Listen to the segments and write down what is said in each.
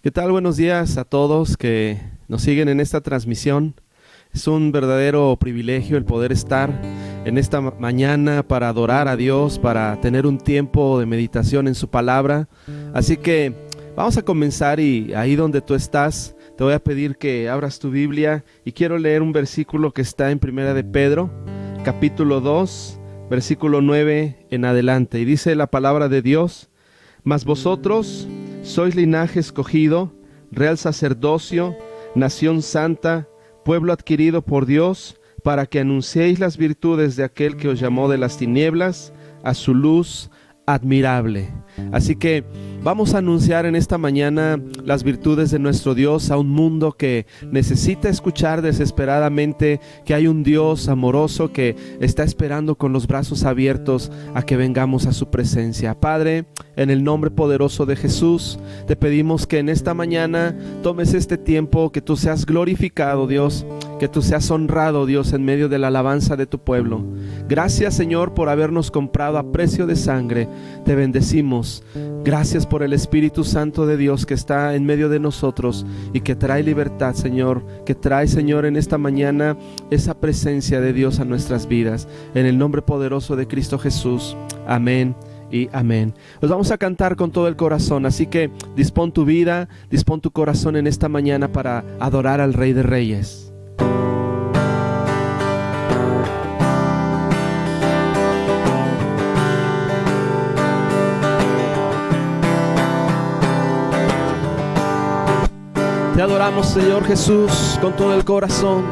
¿Qué tal? Buenos días a todos que nos siguen en esta transmisión. Es un verdadero privilegio el poder estar en esta mañana para adorar a Dios, para tener un tiempo de meditación en su palabra. Así que vamos a comenzar, y ahí donde tú estás te voy a pedir que abras tu Biblia, y quiero leer un versículo que está en Primera de Pedro, capítulo 2, versículo 9 en adelante. Y dice la palabra de Dios: Mas vosotros sois linaje escogido, real sacerdocio, nación santa, pueblo adquirido por Dios, para que anunciéis las virtudes de aquel que os llamó de las tinieblas a su luz admirable. Así que vamos a anunciar en esta mañana las virtudes de nuestro Dios a un mundo que necesita escuchar desesperadamente que hay un Dios amoroso que está esperando con los brazos abiertos a que vengamos a su presencia. Padre, en el nombre poderoso de Jesús, te pedimos que en esta mañana tomes este tiempo, que tú seas glorificado, Dios, que tú seas honrado, Dios, en medio de la alabanza de tu pueblo. Gracias, Señor, por habernos comprado a precio de sangre. Te bendecimos. Gracias por el Espíritu Santo de Dios que está en medio de nosotros y que trae libertad, Señor, que trae, Señor, en esta mañana esa presencia de Dios a nuestras vidas. En el nombre poderoso de Cristo Jesús. Amén y amén. Nos vamos a cantar con todo el corazón, así que dispón tu vida, dispón tu corazón en esta mañana para adorar al Rey de Reyes. Te adoramos, Señor Jesús, con todo el corazón.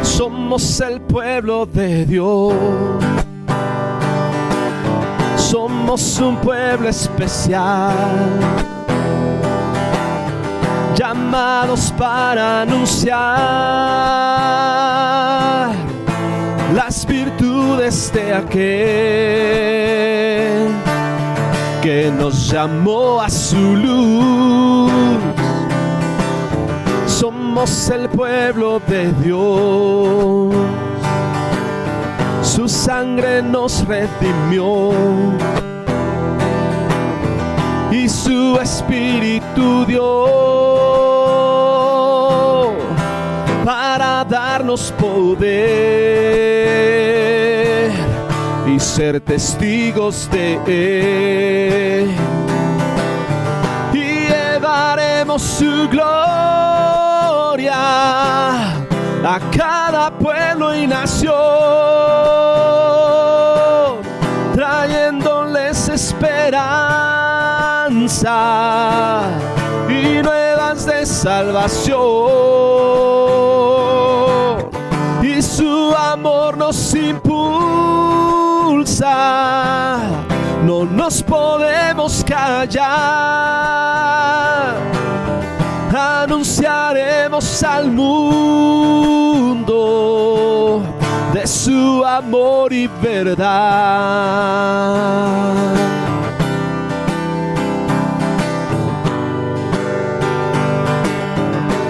Somos el pueblo de Dios. Somos un pueblo especial, llamados para anunciar las virtudes de aquel que nos llamó a su luz. Somos el pueblo de Dios, su sangre nos redimió y su espíritu dio para darnos poder y ser testigos de Él, y llevaremos su gloria a cada pueblo y nación, trayéndoles esperanza y nuevas de salvación, y su amor nos impulsa. No nos podemos callar, anunciaremos al mundo de su amor y verdad.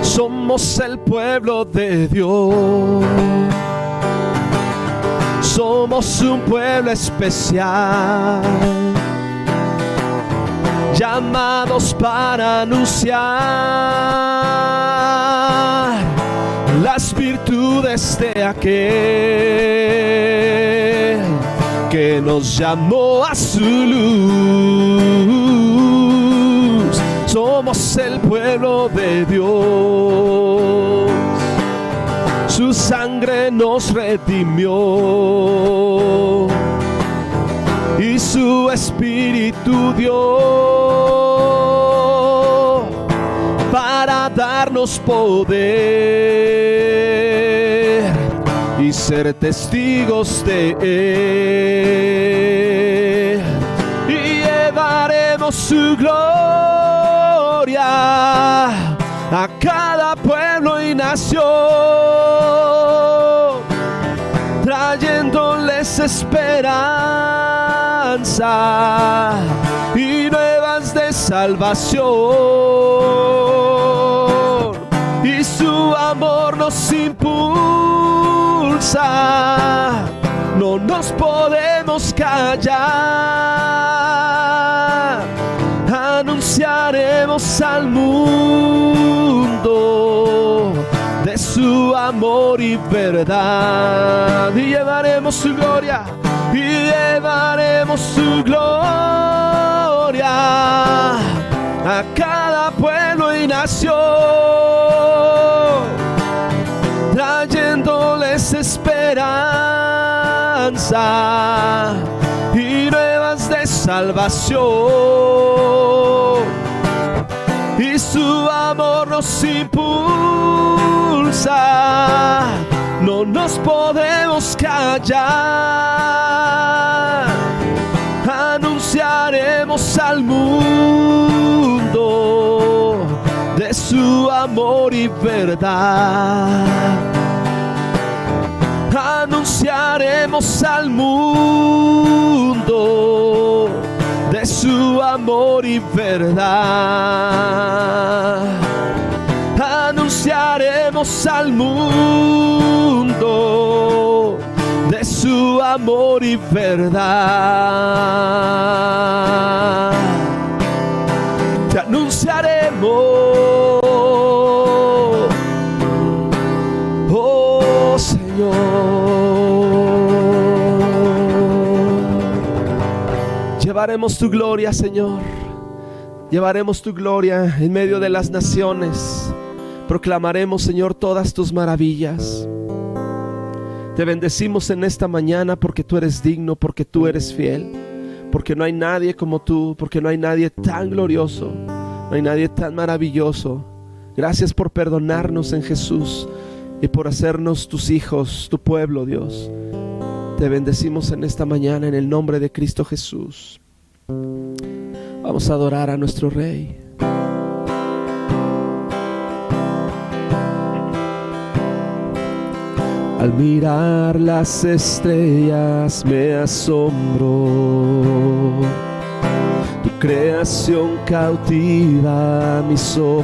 Somos el pueblo de Dios. Somos un pueblo especial, llamados para anunciar las virtudes de aquel que nos llamó a su luz. Somos el pueblo de Dios, su sangre nos redimió y su espíritu dio para darnos poder y ser testigos de Él, y llevaremos su gloria a cada pueblo y nación, trayéndoles esperanza y nuevas de salvación, y su amor nos impulsa. No nos podemos callar, anunciaremos al mundo de su amor y verdad, y llevaremos su gloria, y llevaremos su gloria a cada pueblo y nación, trayéndoles esperanza y nuevas de salvación. Y su amor nos impulsa, no nos podemos callar. Anunciaremos al mundo de su amor y verdad. Anunciaremos al mundo de su amor y verdad. Anunciaremos al mundo de su amor y verdad. Te anunciaremos, oh Señor. Llevaremos tu gloria, Señor. Llevaremos tu gloria en medio de las naciones. Proclamaremos, Señor, todas tus maravillas. Te bendecimos en esta mañana porque tú eres digno, porque tú eres fiel, porque no hay nadie como tú, porque no hay nadie tan glorioso, no hay nadie tan maravilloso. Gracias por perdonarnos en Jesús y por hacernos tus hijos, tu pueblo, Dios. Te bendecimos en esta mañana en el nombre de Cristo Jesús. Vamos a adorar a nuestro Rey. Al mirar las estrellas me asombro, tu creación cautiva mis ojos,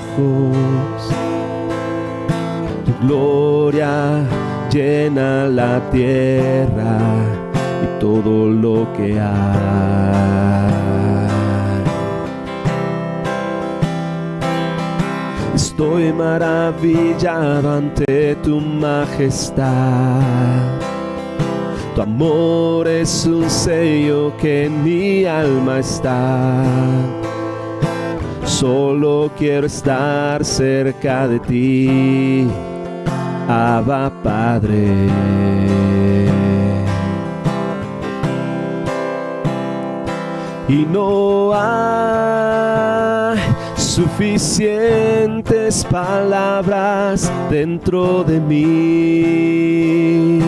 tu gloria llena la tierra y todo lo que hay. Estoy maravillado ante tu majestad. Tu amor es un sello que en mi alma está. Solo quiero estar cerca de ti, Abba Padre. Y no hay suficientes palabras dentro de mí.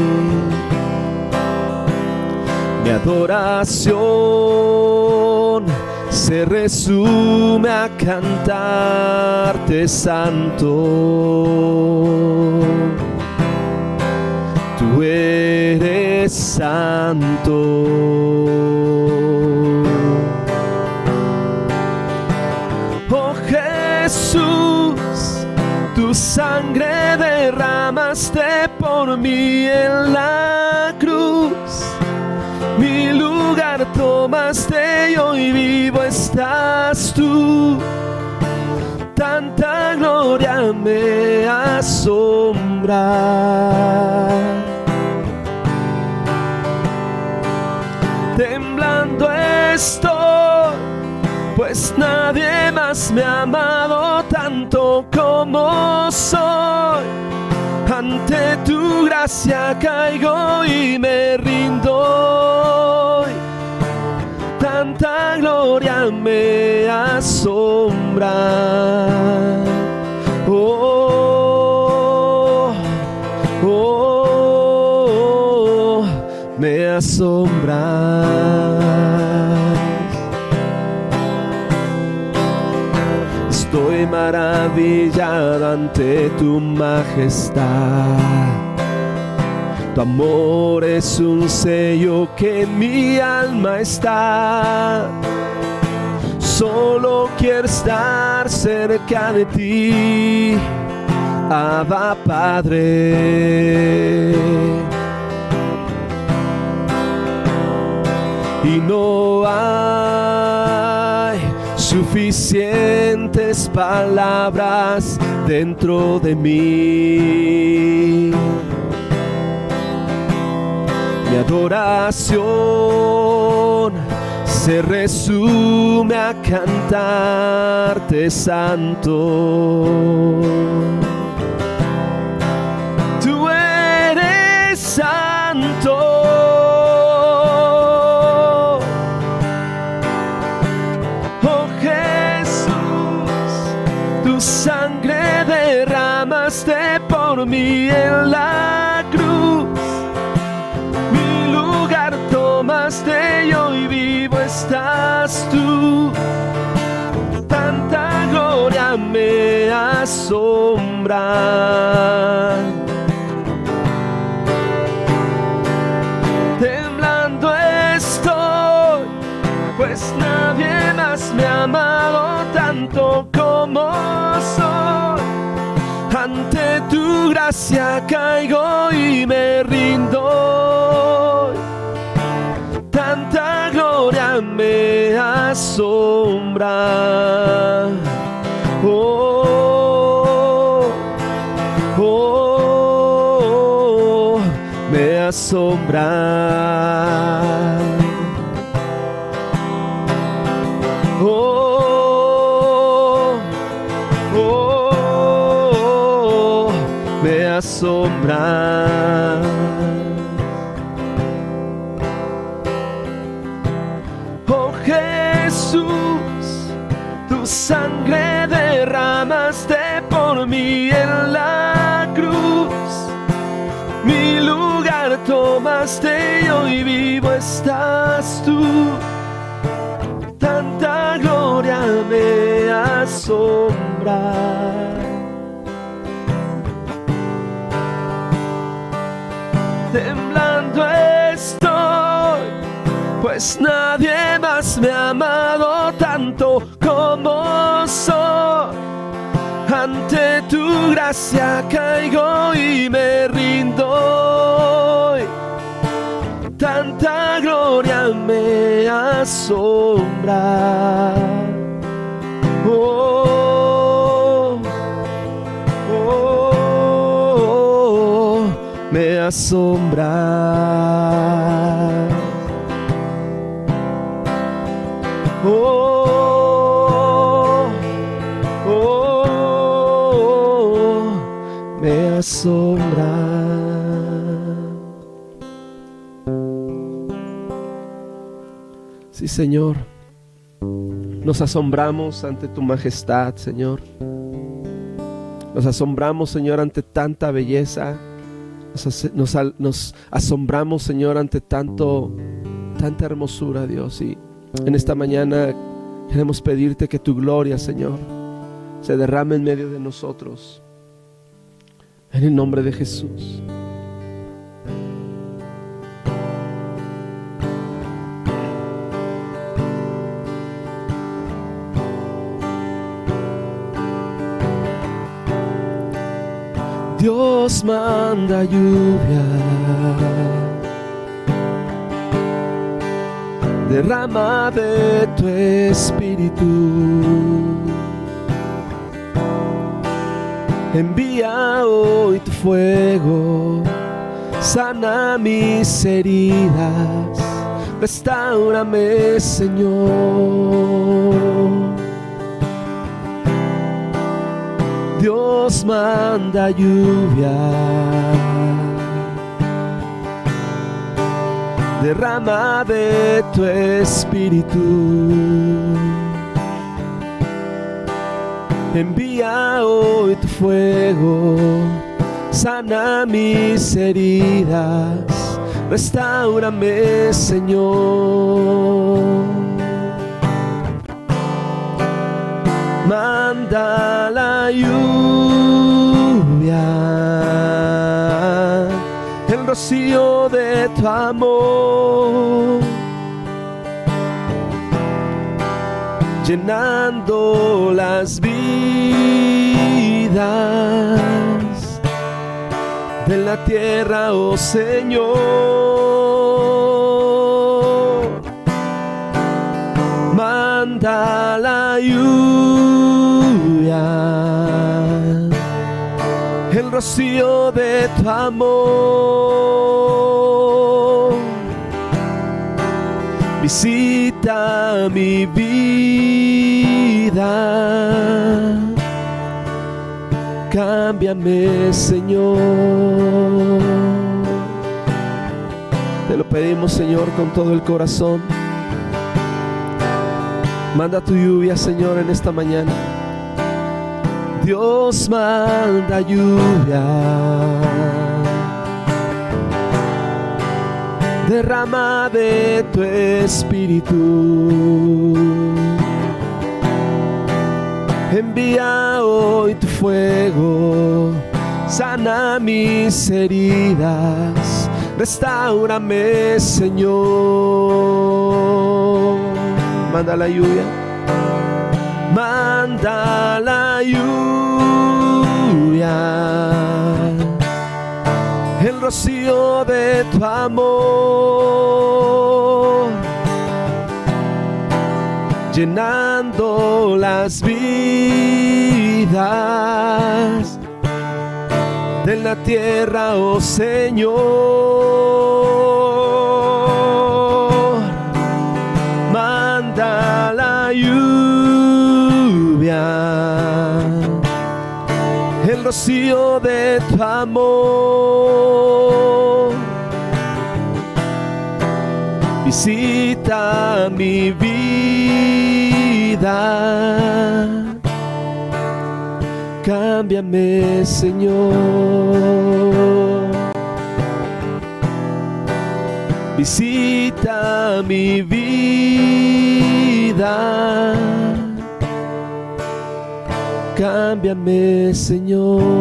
Mi adoración se resume a cantarte santo. Tú eres santo. Jesús, tu sangre derramaste por mí en la cruz. Mi lugar tomaste y hoy vivo estás tú. Tanta gloria me asombra. Temblando estoy, pues nadie más me ha amado tanto como soy. Ante tu gracia caigo y me rindo. Tanta gloria me asombra. Oh, oh, oh, me asombra. Estoy maravillado ante tu majestad. Tu amor es un sello que en mi alma está. Solo quiero estar cerca de ti, Abba Padre. Y no hay suficientes palabras dentro de mí. Mi adoración se resume a cantarte santo. Tú eres santo. Oh Jesús, tu sangre derramaste por mí en la cruz. Mi lugar tomaste y hoy vivo estás tú. Tanta gloria me asombra. Temblando estoy, pues nadie más me ha amado tanto como soy. Ante tu gracia caigo y me rindo. Tanta gloria me asombra. Oh, oh, me asombra. Oh, oh, me asombra. Oh Jesús, tu sangre derramaste por mí en la cruz. Mi lugar tomaste y hoy vivo estás tú. Tanta gloria me asombra. Temblando estoy, pues nadie más me ha amado tanto como soy. Ante tu gracia caigo y me rindo. Tanta gloria me asombra. Oh, oh, me asombra. Oh, oh, me asombra. Sí, Señor, nos asombramos ante tu majestad, Señor. Nos asombramos, Señor, ante tanta belleza. Nos asombramos, Señor, ante tanta hermosura, Dios. Y en esta mañana queremos pedirte que tu gloria, Señor, se derrame en medio de nosotros. En el nombre de Jesús. Dios manda lluvia, derrama de tu espíritu, envía hoy tu fuego, sana mis heridas, restáurame, Señor. Dios manda lluvia, derrama de tu espíritu, envía hoy tu fuego, sana mis heridas, restáurame, Señor. Manda la lluvia, el rocío de tu amor, llenando las vidas de la tierra, oh Señor. Manda manda la lluvia, el rocío de tu amor. Visita mi vida, cámbiame, Señor. Te lo pedimos, Señor, con todo el corazón. Manda tu lluvia, Señor, en esta mañana. Dios, manda lluvia. Derrama de tu espíritu. Envía hoy tu fuego. Sana mis heridas. Restáurame, Señor. Manda la lluvia. Manda la lluvia, el rocío de tu amor, llenando las vidas de la tierra, oh Señor. Manda la lluvia, el rocío de tu amor. Visita mi vida, cámbiame, Señor. Visita mi vida, cámbiame, Señor.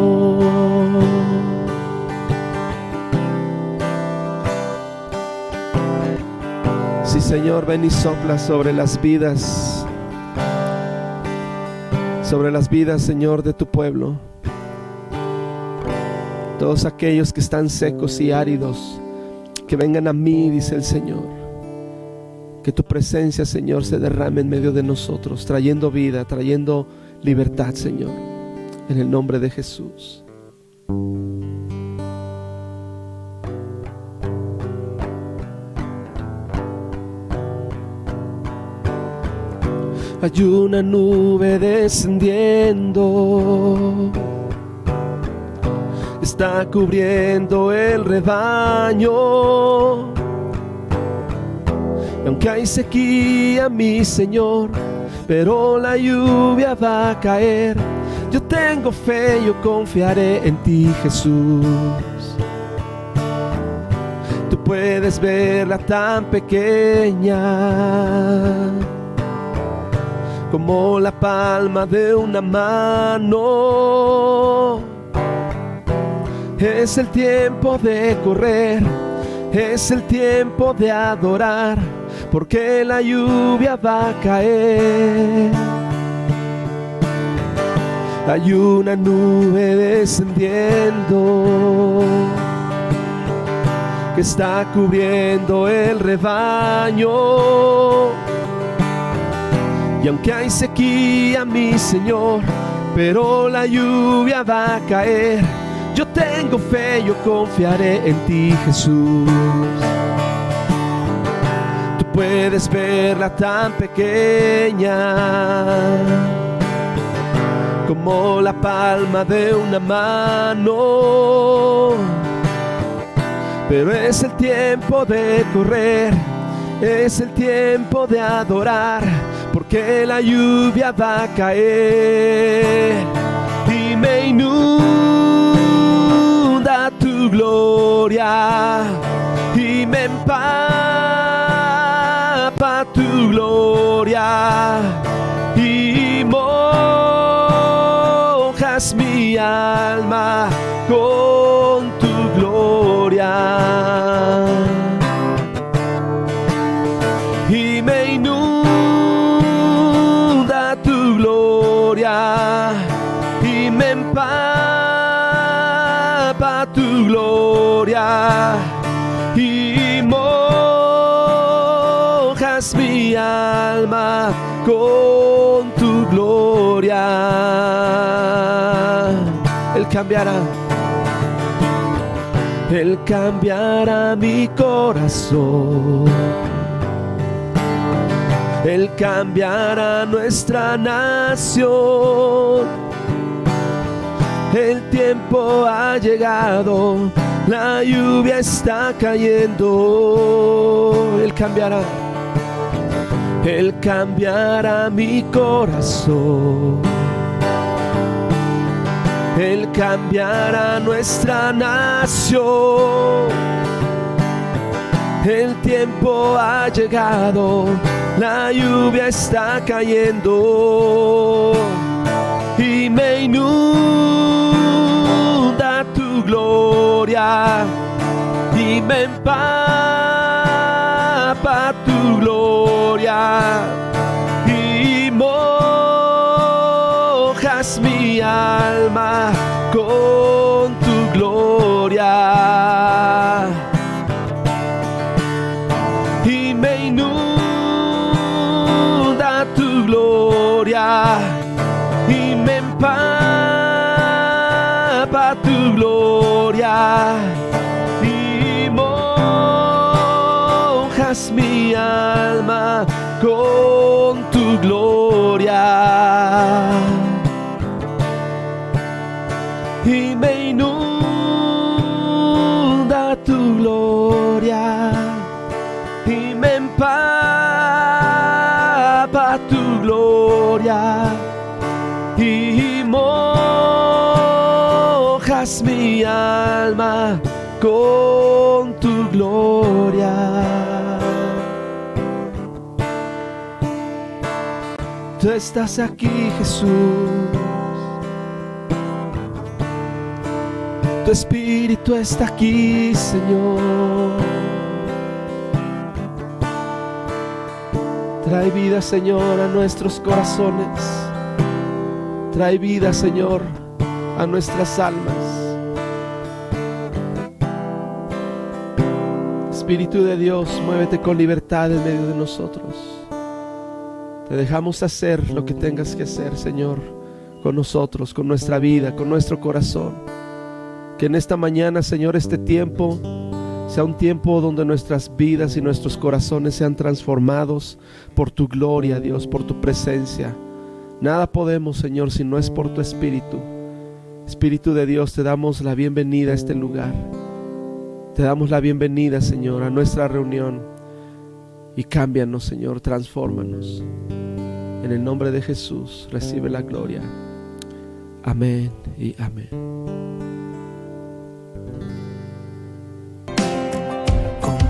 Sí, Señor, ven y sopla sobre las vidas, Señor, de tu pueblo. Todos aquellos que están secos y áridos, que vengan a mí, dice el Señor. Que tu presencia, Señor, se derrame en medio de nosotros, trayendo vida, trayendo libertad, Señor, en el nombre de Jesús. Hay una nube descendiendo, está cubriendo el rebaño. Y aunque hay sequía, mi Señor, pero la lluvia va a caer. Yo tengo fe, yo confiaré en ti, Jesús. Tú puedes verla tan pequeña como la palma de una mano. Es el tiempo de correr, es el tiempo de adorar, porque la lluvia va a caer. Hay una nube descendiendo que está cubriendo el rebaño. Y aunque hay sequía, mi Señor, pero la lluvia va a caer. Yo tengo fe, yo confiaré en ti, Jesús. Tú puedes verla tan pequeña como la palma de una mano. Pero es el tiempo de correr, es el tiempo de adorar, porque la lluvia va a caer y me inunda tu gloria y me empapa tu gloria y mojas mi alma con tu gloria. Y me inunda tu gloria y me empapa tu gloria y mojas mi alma con tu gloria. Él cambiará mi corazón. Él cambiará nuestra nación. El tiempo ha llegado, la lluvia está cayendo. Él cambiará mi corazón. Él cambiará nuestra nación. El tiempo ha llegado, la lluvia está cayendo y me inunda tu gloria y me empapa tu gloria y mojas mi alma con tu gloria. Y me inunda tu gloria y me empapa tu gloria y mojas mi alma con tu gloria. Y me inunda tu gloria y me empapa tu gloria y mojas mi alma con tu gloria. Tú estás aquí, Jesús. Tu Espíritu está aquí, Señor. Trae vida, Señor, a nuestros corazones. Trae vida, Señor, a nuestras almas. Espíritu de Dios, muévete con libertad en medio de nosotros. Te dejamos hacer lo que tengas que hacer, Señor, con nosotros, con nuestra vida, con nuestro corazón. Que en esta mañana, Señor, este tiempo sea un tiempo donde nuestras vidas y nuestros corazones sean transformados por tu gloria, Dios, por tu presencia. Nada podemos, Señor, si no es por tu Espíritu. Espíritu de Dios, te damos la bienvenida a este lugar. Te damos la bienvenida, Señor, a nuestra reunión. Y cámbianos, Señor, transfórmanos. En el nombre de Jesús, recibe la gloria. Amén y amén.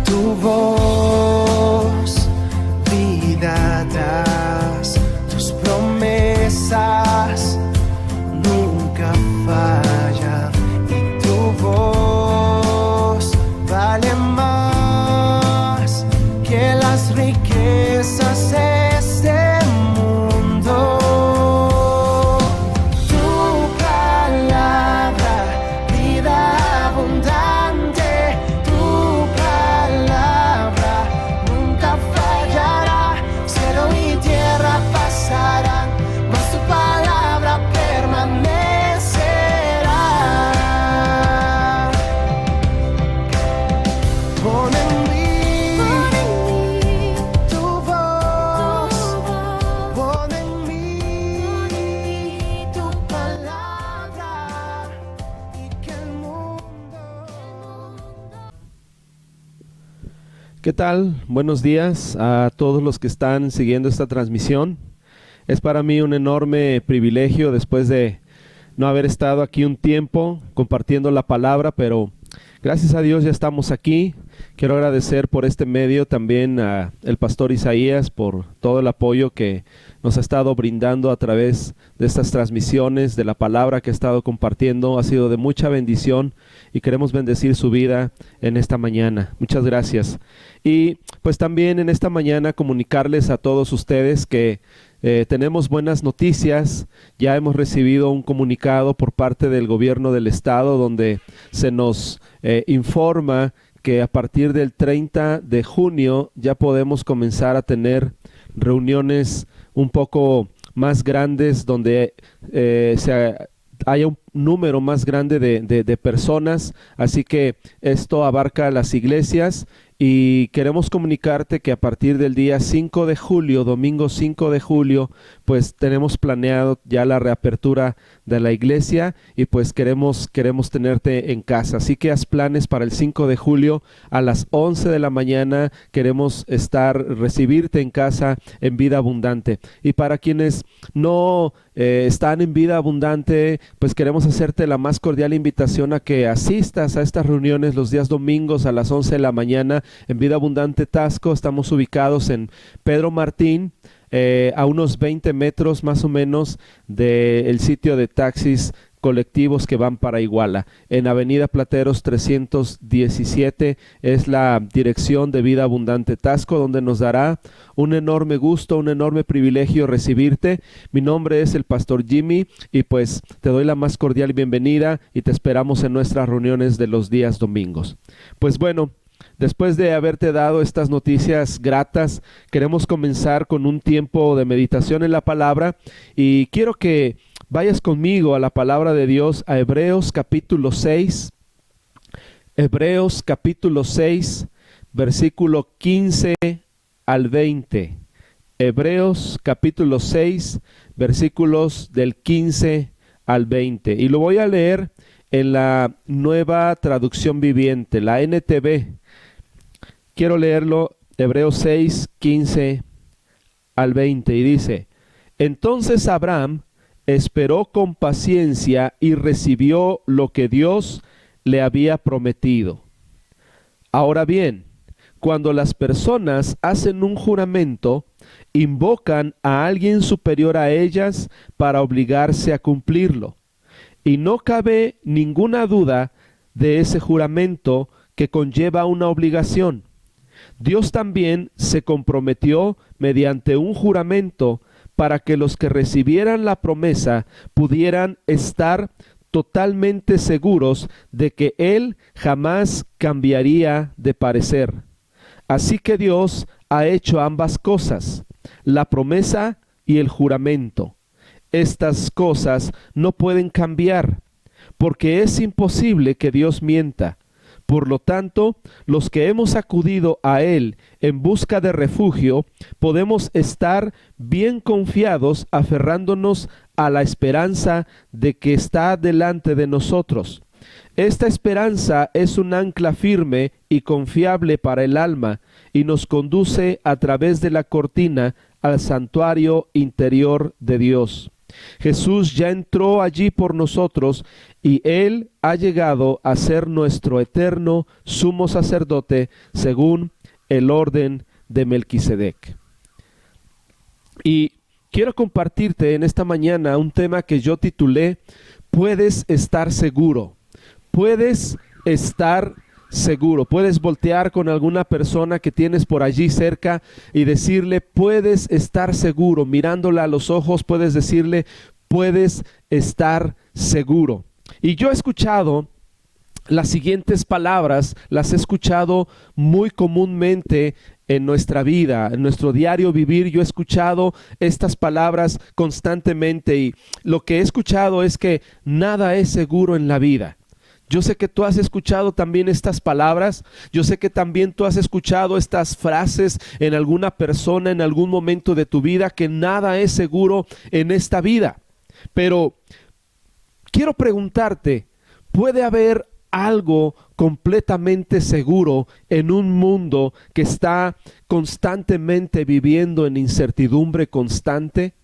Tu voz, vida das, tus promesas nunca fallan y tu voz vale más que las riquezas de este mundo. Tu palabra, vida abundante. ¿Qué tal? Buenos días a todos los que están siguiendo esta transmisión. Es para mí un enorme privilegio después de no haber estado aquí un tiempo compartiendo la palabra, pero gracias a Dios ya estamos aquí. Quiero agradecer por este medio también a el pastor Isaías por todo el apoyo que nos ha estado brindando a través de estas transmisiones, de la palabra que ha estado compartiendo. Ha sido de mucha bendición y queremos bendecir su vida en esta mañana. Muchas gracias. Y pues también en esta mañana comunicarles a todos ustedes que tenemos buenas noticias. Ya hemos recibido un comunicado por parte del gobierno del estado donde se nos informa que a partir del 30 de junio ya podemos comenzar a tener reuniones un poco más grandes, donde haya un número más grande de personas. Así que esto abarca las iglesias. Y queremos comunicarte que a partir del día 5 de julio, domingo 5 de julio, pues tenemos planeado ya la reapertura de la iglesia y pues queremos tenerte en casa. Así que haz planes para el 5 de julio a las 11 de la mañana. Queremos recibirte en casa en Vida Abundante. Y para quienes no están en Vida Abundante, pues queremos hacerte la más cordial invitación a que asistas a estas reuniones los días domingos a las 11 de la mañana en Vida Abundante Taxco. Estamos ubicados en Pedro Martín, a unos 20 metros más o menos del sitio de taxis colectivos que van para Iguala. En Avenida Plateros 317 es la dirección de Vida Abundante Taxco, donde nos dará un enorme gusto, un enorme privilegio recibirte. Mi nombre es el Pastor Jimmy y pues te doy la más cordial bienvenida y te esperamos en nuestras reuniones de los días domingos. Pues bueno, después de haberte dado estas noticias gratas, queremos comenzar con un tiempo de meditación en la palabra y quiero que vayas conmigo a la palabra de Dios, a Hebreos capítulo 6, Hebreos capítulo 6, versículo 15 al 20. Hebreos capítulo 6, versículos del 15 al 20. Y lo voy a leer en la Nueva Traducción Viviente, la NTV. Quiero leerlo, Hebreos 6, 15 al 20, y dice: Entonces Abraham esperó con paciencia y recibió lo que Dios le había prometido. Ahora bien, cuando las personas hacen un juramento, invocan a alguien superior a ellas para obligarse a cumplirlo. Y no cabe ninguna duda de ese juramento que conlleva una obligación. Dios también se comprometió mediante un juramento para que los que recibieran la promesa pudieran estar totalmente seguros de que Él jamás cambiaría de parecer. Así que Dios ha hecho ambas cosas, la promesa y el juramento. Estas cosas no pueden cambiar, porque es imposible que Dios mienta. Por lo tanto, los que hemos acudido a Él en busca de refugio, podemos estar bien confiados aferrándonos a la esperanza de que está delante de nosotros. Esta esperanza es un ancla firme y confiable para el alma y nos conduce a través de la cortina al santuario interior de Dios. Jesús ya entró allí por nosotros y Él ha llegado a ser nuestro eterno sumo sacerdote según el orden de Melquisedec. Y quiero compartirte en esta mañana un tema que yo titulé Puedes estar seguro. Puedes estar seguro. Puedes voltear con alguna persona que tienes por allí cerca y decirle, puedes estar seguro. Mirándola a los ojos, puedes decirle, puedes estar seguro. Y yo he escuchado las siguientes palabras, las he escuchado muy comúnmente en nuestra vida, en nuestro diario vivir. Yo he escuchado estas palabras constantemente y lo que he escuchado es que nada es seguro en la vida. Yo sé que tú has escuchado también estas palabras, yo sé que también tú has escuchado estas frases en alguna persona en algún momento de tu vida, que nada es seguro en esta vida. Pero quiero preguntarte, ¿puede haber algo completamente seguro en un mundo que está constantemente viviendo en incertidumbre constante?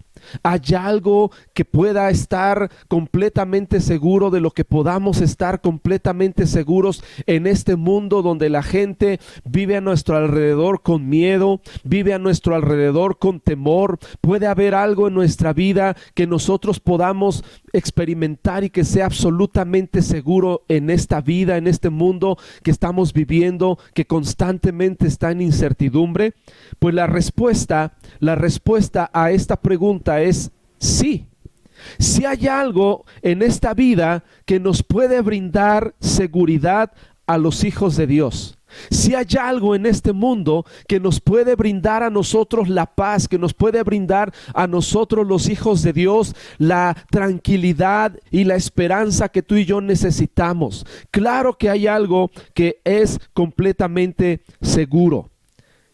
¿Hay algo que pueda estar completamente seguro de lo que podamos estar completamente seguros en este mundo donde la gente vive a nuestro alrededor con miedo, vive a nuestro alrededor con temor? ¿Puede haber algo en nuestra vida que nosotros podamos experimentar y que sea absolutamente seguro en esta vida, en este mundo que estamos viviendo, que constantemente está en incertidumbre? Pues la respuesta a esta pregunta es sí. Si hay algo en esta vida que nos puede brindar seguridad a los hijos de Dios. Si hay algo en este mundo que nos puede brindar a nosotros la paz, que nos puede brindar a nosotros los hijos de Dios la tranquilidad y la esperanza que tú y yo necesitamos, claro que hay algo que es completamente seguro.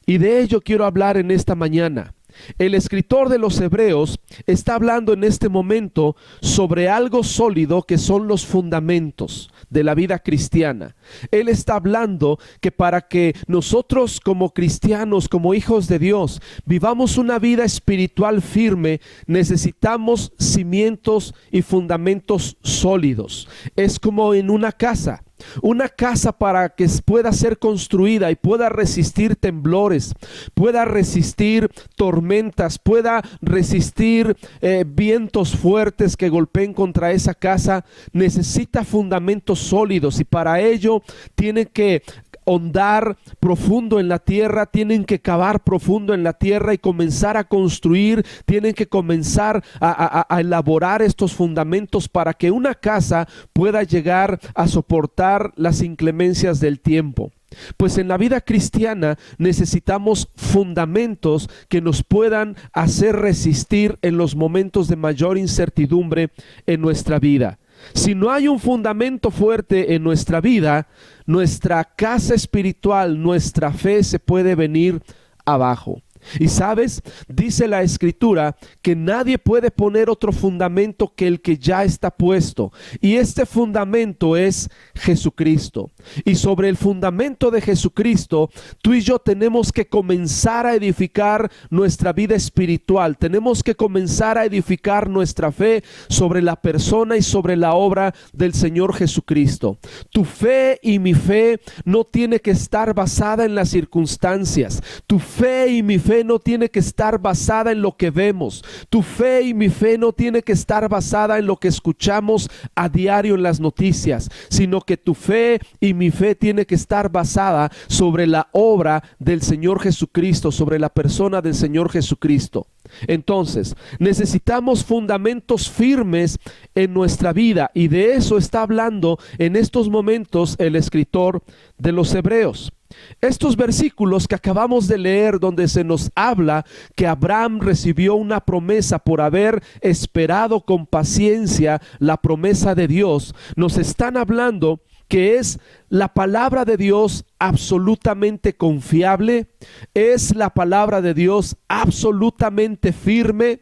Y de ello quiero hablar en esta mañana. El escritor de los Hebreos está hablando en este momento sobre algo sólido que son los fundamentos de la vida cristiana. Él está hablando que para que nosotros como cristianos, como hijos de Dios, vivamos una vida espiritual firme, necesitamos cimientos y fundamentos sólidos. Es como en una casa. Una casa, para que pueda ser construida y pueda resistir temblores, pueda resistir tormentas, pueda resistir vientos fuertes que golpeen contra esa casa, necesita fundamentos sólidos, y para ello tiene que hondar profundo en la tierra, tienen que cavar profundo en la tierra y comenzar a construir, tienen que comenzar a elaborar estos fundamentos para que una casa pueda llegar a soportar las inclemencias del tiempo. Pues en la vida cristiana necesitamos fundamentos que nos puedan hacer resistir en los momentos de mayor incertidumbre en nuestra vida. Si no hay un fundamento fuerte en nuestra vida, nuestra casa espiritual, nuestra fe se puede venir abajo. Y sabes, dice la Escritura que nadie puede poner otro fundamento que el que ya está puesto, y este fundamento es Jesucristo. Y sobre el fundamento de Jesucristo, tú y yo tenemos que comenzar a edificar nuestra vida espiritual, tenemos que comenzar a edificar nuestra fe sobre la persona y sobre la obra del Señor Jesucristo. Tu fe y mi fe no tiene que estar basada en las circunstancias. Tu fe y mi fe no tiene que estar basada en lo que vemos. Tu fe y mi fe no tiene que estar basada en lo que escuchamos a diario en las noticias, sino que tu fe y mi fe tiene que estar basada sobre la obra del Señor Jesucristo, sobre la persona del Señor Jesucristo. Entonces, necesitamos fundamentos firmes en nuestra vida, y de eso está hablando en estos momentos el escritor de los Hebreos. Estos versículos que acabamos de leer, donde se nos habla que Abraham recibió una promesa por haber esperado con paciencia la promesa de Dios, nos están hablando que es la palabra de Dios absolutamente confiable, es la palabra de Dios absolutamente firme,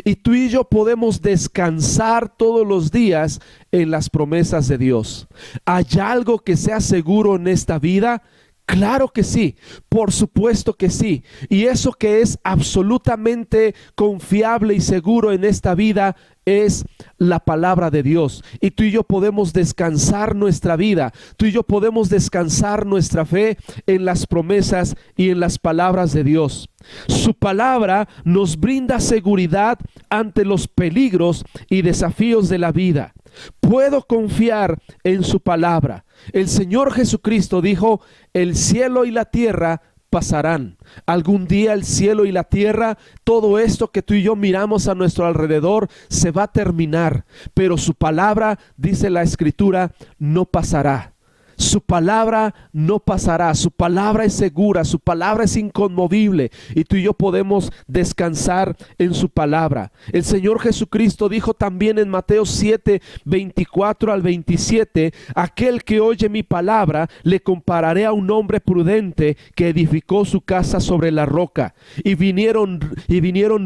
y tú y yo podemos descansar todos los días en las promesas de Dios. ¿Hay algo que sea seguro en esta vida? Claro que sí, por supuesto que sí. Y eso que es absolutamente confiable y seguro en esta vida es la palabra de Dios. Y tú y yo podemos descansar nuestra vida, tú y yo podemos descansar nuestra fe en las promesas y en las palabras de Dios. Su palabra nos brinda seguridad ante los peligros y desafíos de la vida. Puedo confiar en su palabra. El Señor Jesucristo dijo: el cielo y la tierra pasarán. Algún día el cielo y la tierra, todo esto que tú y yo miramos a nuestro alrededor, se va a terminar. Pero su palabra, dice la Escritura, no pasará. Su palabra no pasará, su palabra es segura, su palabra es inconmovible, y tú y yo podemos descansar en su palabra. El Señor Jesucristo dijo también en Mateo 7, 24 al 27, aquel que oye mi palabra le compararé a un hombre prudente que edificó su casa sobre la roca, y vinieron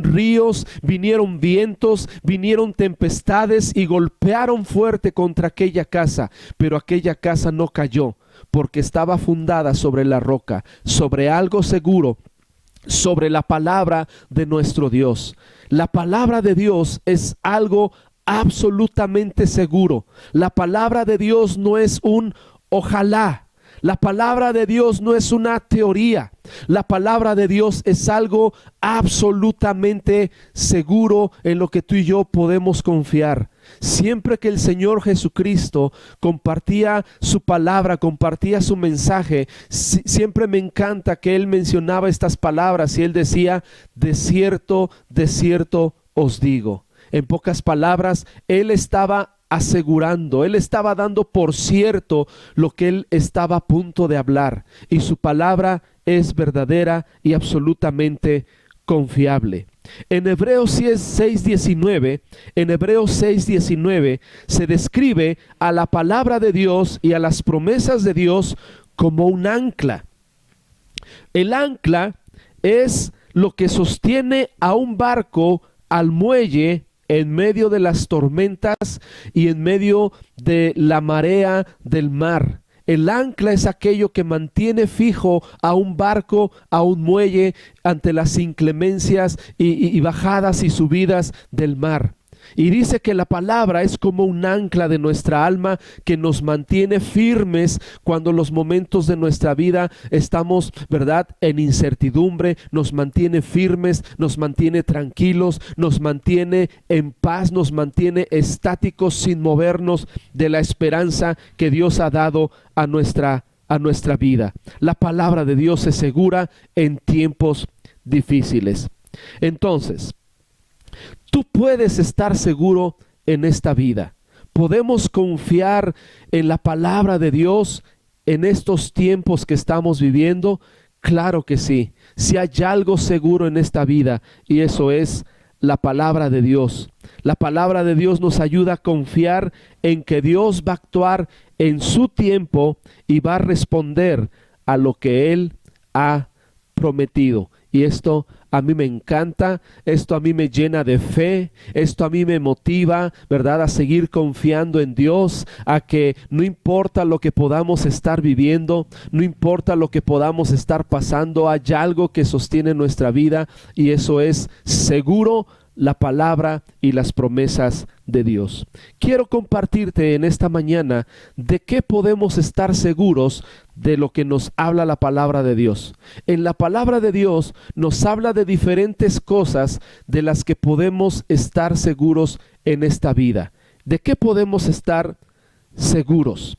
ríos, vinieron vientos, vinieron tempestades y golpearon fuerte contra aquella casa, pero aquella casa no cayó, porque estaba fundada sobre la roca, sobre algo seguro, sobre la palabra de nuestro Dios. La palabra de Dios es algo absolutamente seguro. La palabra de Dios no es un ojalá. La palabra de Dios no es una teoría. La palabra de Dios es algo absolutamente seguro en lo que tú y yo podemos confiar. Siempre que el Señor Jesucristo compartía su palabra, compartía su mensaje, siempre me encanta que Él mencionaba estas palabras y Él decía: de cierto os digo. En pocas palabras, Él estaba asegurando, él estaba dando por cierto lo que él estaba a punto de hablar, y su palabra es verdadera y absolutamente confiable. En Hebreos 6:19 se describe a la palabra de Dios y a las promesas de Dios como un ancla. El ancla es lo que sostiene a un barco al muelle en medio de las tormentas y en medio de la marea del mar. El ancla es aquello que mantiene fijo a un barco, a un muelle, ante las inclemencias y bajadas y subidas del mar. Y dice que la palabra es como un ancla de nuestra alma que nos mantiene firmes cuando los momentos de nuestra vida estamos, ¿verdad?, en incertidumbre. Nos mantiene firmes, nos mantiene tranquilos, nos mantiene en paz, nos mantiene estáticos sin movernos de la esperanza que Dios ha dado a nuestra vida. La palabra de Dios es segura en tiempos difíciles. Entonces, tú puedes estar seguro en esta vida. ¿Podemos confiar en la palabra de Dios en estos tiempos que estamos viviendo? Claro que sí. Si hay algo seguro en esta vida, y eso es la palabra de Dios. La palabra de Dios nos ayuda a confiar en que Dios va a actuar en su tiempo y va a responder a lo que Él ha prometido. Y esto a mí me encanta, esto a mí me llena de fe, esto a mí me motiva, ¿verdad?, a seguir confiando en Dios, a que no importa lo que podamos estar viviendo, no importa lo que podamos estar pasando, hay algo que sostiene nuestra vida, y eso es seguro la palabra y las promesas de Dios. Quiero compartirte en esta mañana de qué podemos estar seguros de lo que nos habla la palabra de Dios. En la palabra de Dios nos habla de diferentes cosas de las que podemos estar seguros en esta vida. ¿De qué podemos estar seguros?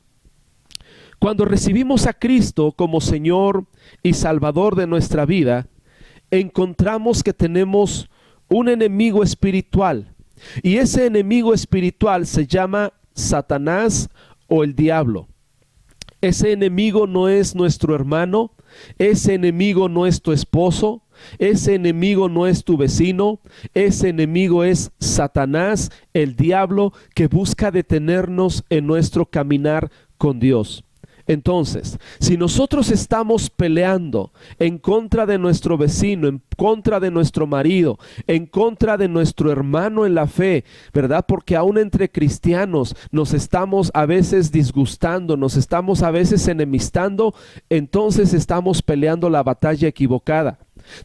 Cuando recibimos a Cristo como Señor y Salvador de nuestra vida, encontramos que tenemos un enemigo espiritual, y ese enemigo espiritual se llama Satanás o el diablo. Ese enemigo no es nuestro hermano, ese enemigo no es tu esposo, ese enemigo no es tu vecino, ese enemigo es Satanás, el diablo, que busca detenernos en nuestro caminar con Dios. Entonces, si nosotros estamos peleando en contra de nuestro vecino, en contra de nuestro marido, en contra de nuestro hermano en la fe, ¿verdad? Porque aún entre cristianos nos estamos a veces disgustando, nos estamos a veces enemistando, entonces estamos peleando la batalla equivocada.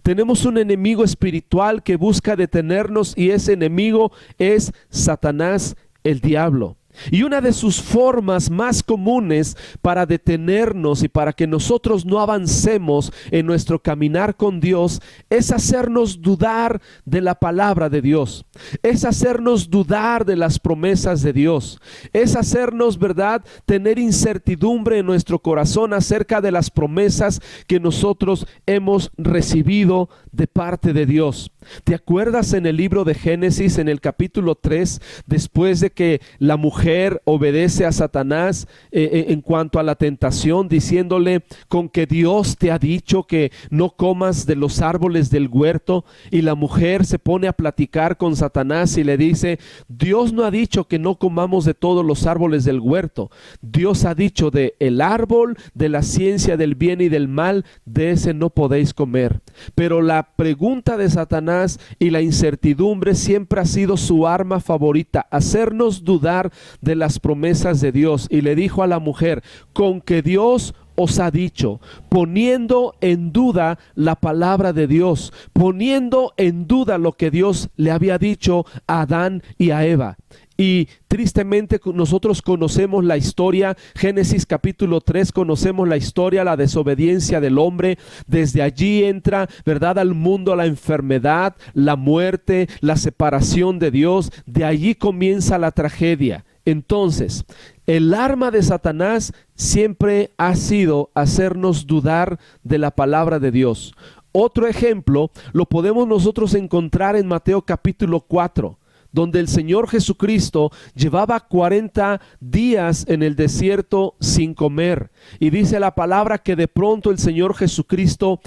Tenemos un enemigo espiritual que busca detenernos, y ese enemigo es Satanás, el diablo. Y una de sus formas más comunes para detenernos y para que nosotros no avancemos en nuestro caminar con Dios es hacernos dudar de la palabra de Dios, es hacernos dudar de las promesas de Dios, es hacernos, ¿verdad?, tener incertidumbre en nuestro corazón acerca de las promesas que nosotros hemos recibido de parte de Dios. ¿Te acuerdas en el libro de Génesis, en el capítulo 3, después de que la mujer obedece a Satanás en cuanto a la tentación, diciéndole: con que Dios te ha dicho que no comas de los árboles del huerto? Y la mujer se pone a platicar con Satanás y le dice: Dios no ha dicho que no comamos de todos los árboles del huerto. Dios ha dicho: de el árbol de la ciencia del bien y del mal, de ese no podéis comer. Pero la pregunta de Satanás y la incertidumbre siempre ha sido su arma favorita, hacernos dudar de las promesas de Dios. Y le dijo a la mujer: con que Dios os ha dicho, poniendo en duda la palabra de Dios, poniendo en duda lo que Dios le había dicho a Adán y a Eva. Y tristemente nosotros conocemos la historia, Génesis capítulo 3, conocemos la historia, la desobediencia del hombre. Desde allí entra, ¿verdad?, al mundo la enfermedad, la muerte, la separación de Dios. De allí comienza la tragedia. Entonces, el arma de Satanás siempre ha sido hacernos dudar de la palabra de Dios. Otro ejemplo lo podemos nosotros encontrar en Mateo capítulo 4. donde el Señor Jesucristo llevaba 40 días en el desierto sin comer. Y dice la palabra que de pronto el Señor Jesucristo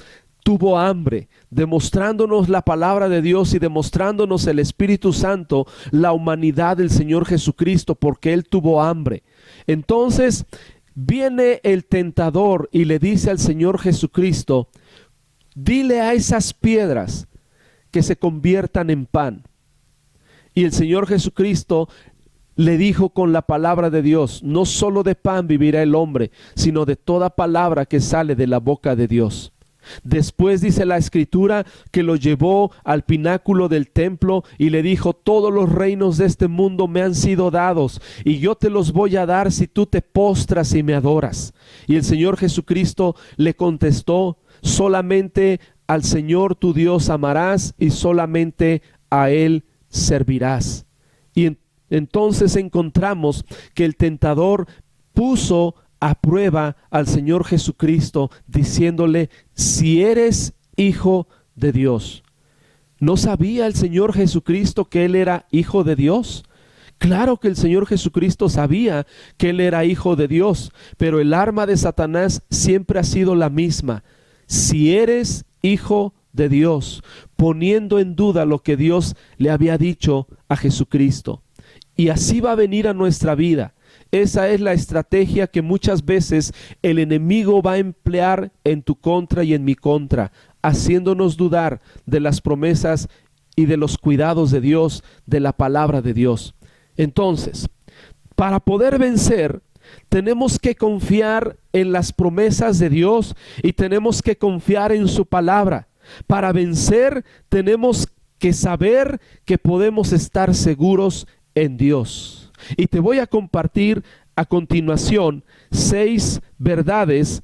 tuvo hambre, demostrándonos la palabra de Dios y demostrándonos el Espíritu Santo, la humanidad del Señor Jesucristo, porque Él tuvo hambre. Entonces viene el tentador y le dice al Señor Jesucristo: dile a esas piedras que se conviertan en pan. Y el Señor Jesucristo le dijo con la palabra de Dios: no solo de pan vivirá el hombre, sino de toda palabra que sale de la boca de Dios. Después dice la Escritura que lo llevó al pináculo del templo y le dijo: todos los reinos de este mundo me han sido dados y yo te los voy a dar si tú te postras y me adoras. Y el Señor Jesucristo le contestó: solamente al Señor tu Dios amarás y solamente a Él servirás. Y entonces encontramos que el tentador puso a prueba al Señor Jesucristo, diciéndole: si eres hijo de Dios. ¿No sabía el Señor Jesucristo que Él era hijo de Dios? Claro que el Señor Jesucristo sabía que Él era hijo de Dios, pero el arma de Satanás siempre ha sido la misma: si eres hijo de Dios, poniendo en duda lo que Dios le había dicho a Jesucristo. Y así va a venir a nuestra vida. Esa es la estrategia que muchas veces el enemigo va a emplear en tu contra y en mi contra, haciéndonos dudar de las promesas y de los cuidados de Dios, de la palabra de Dios. Entonces, para poder vencer, tenemos que confiar en las promesas de Dios y tenemos que confiar en su palabra. Para vencer, tenemos que saber que podemos estar seguros en Dios. Y te voy a compartir a continuación 6 verdades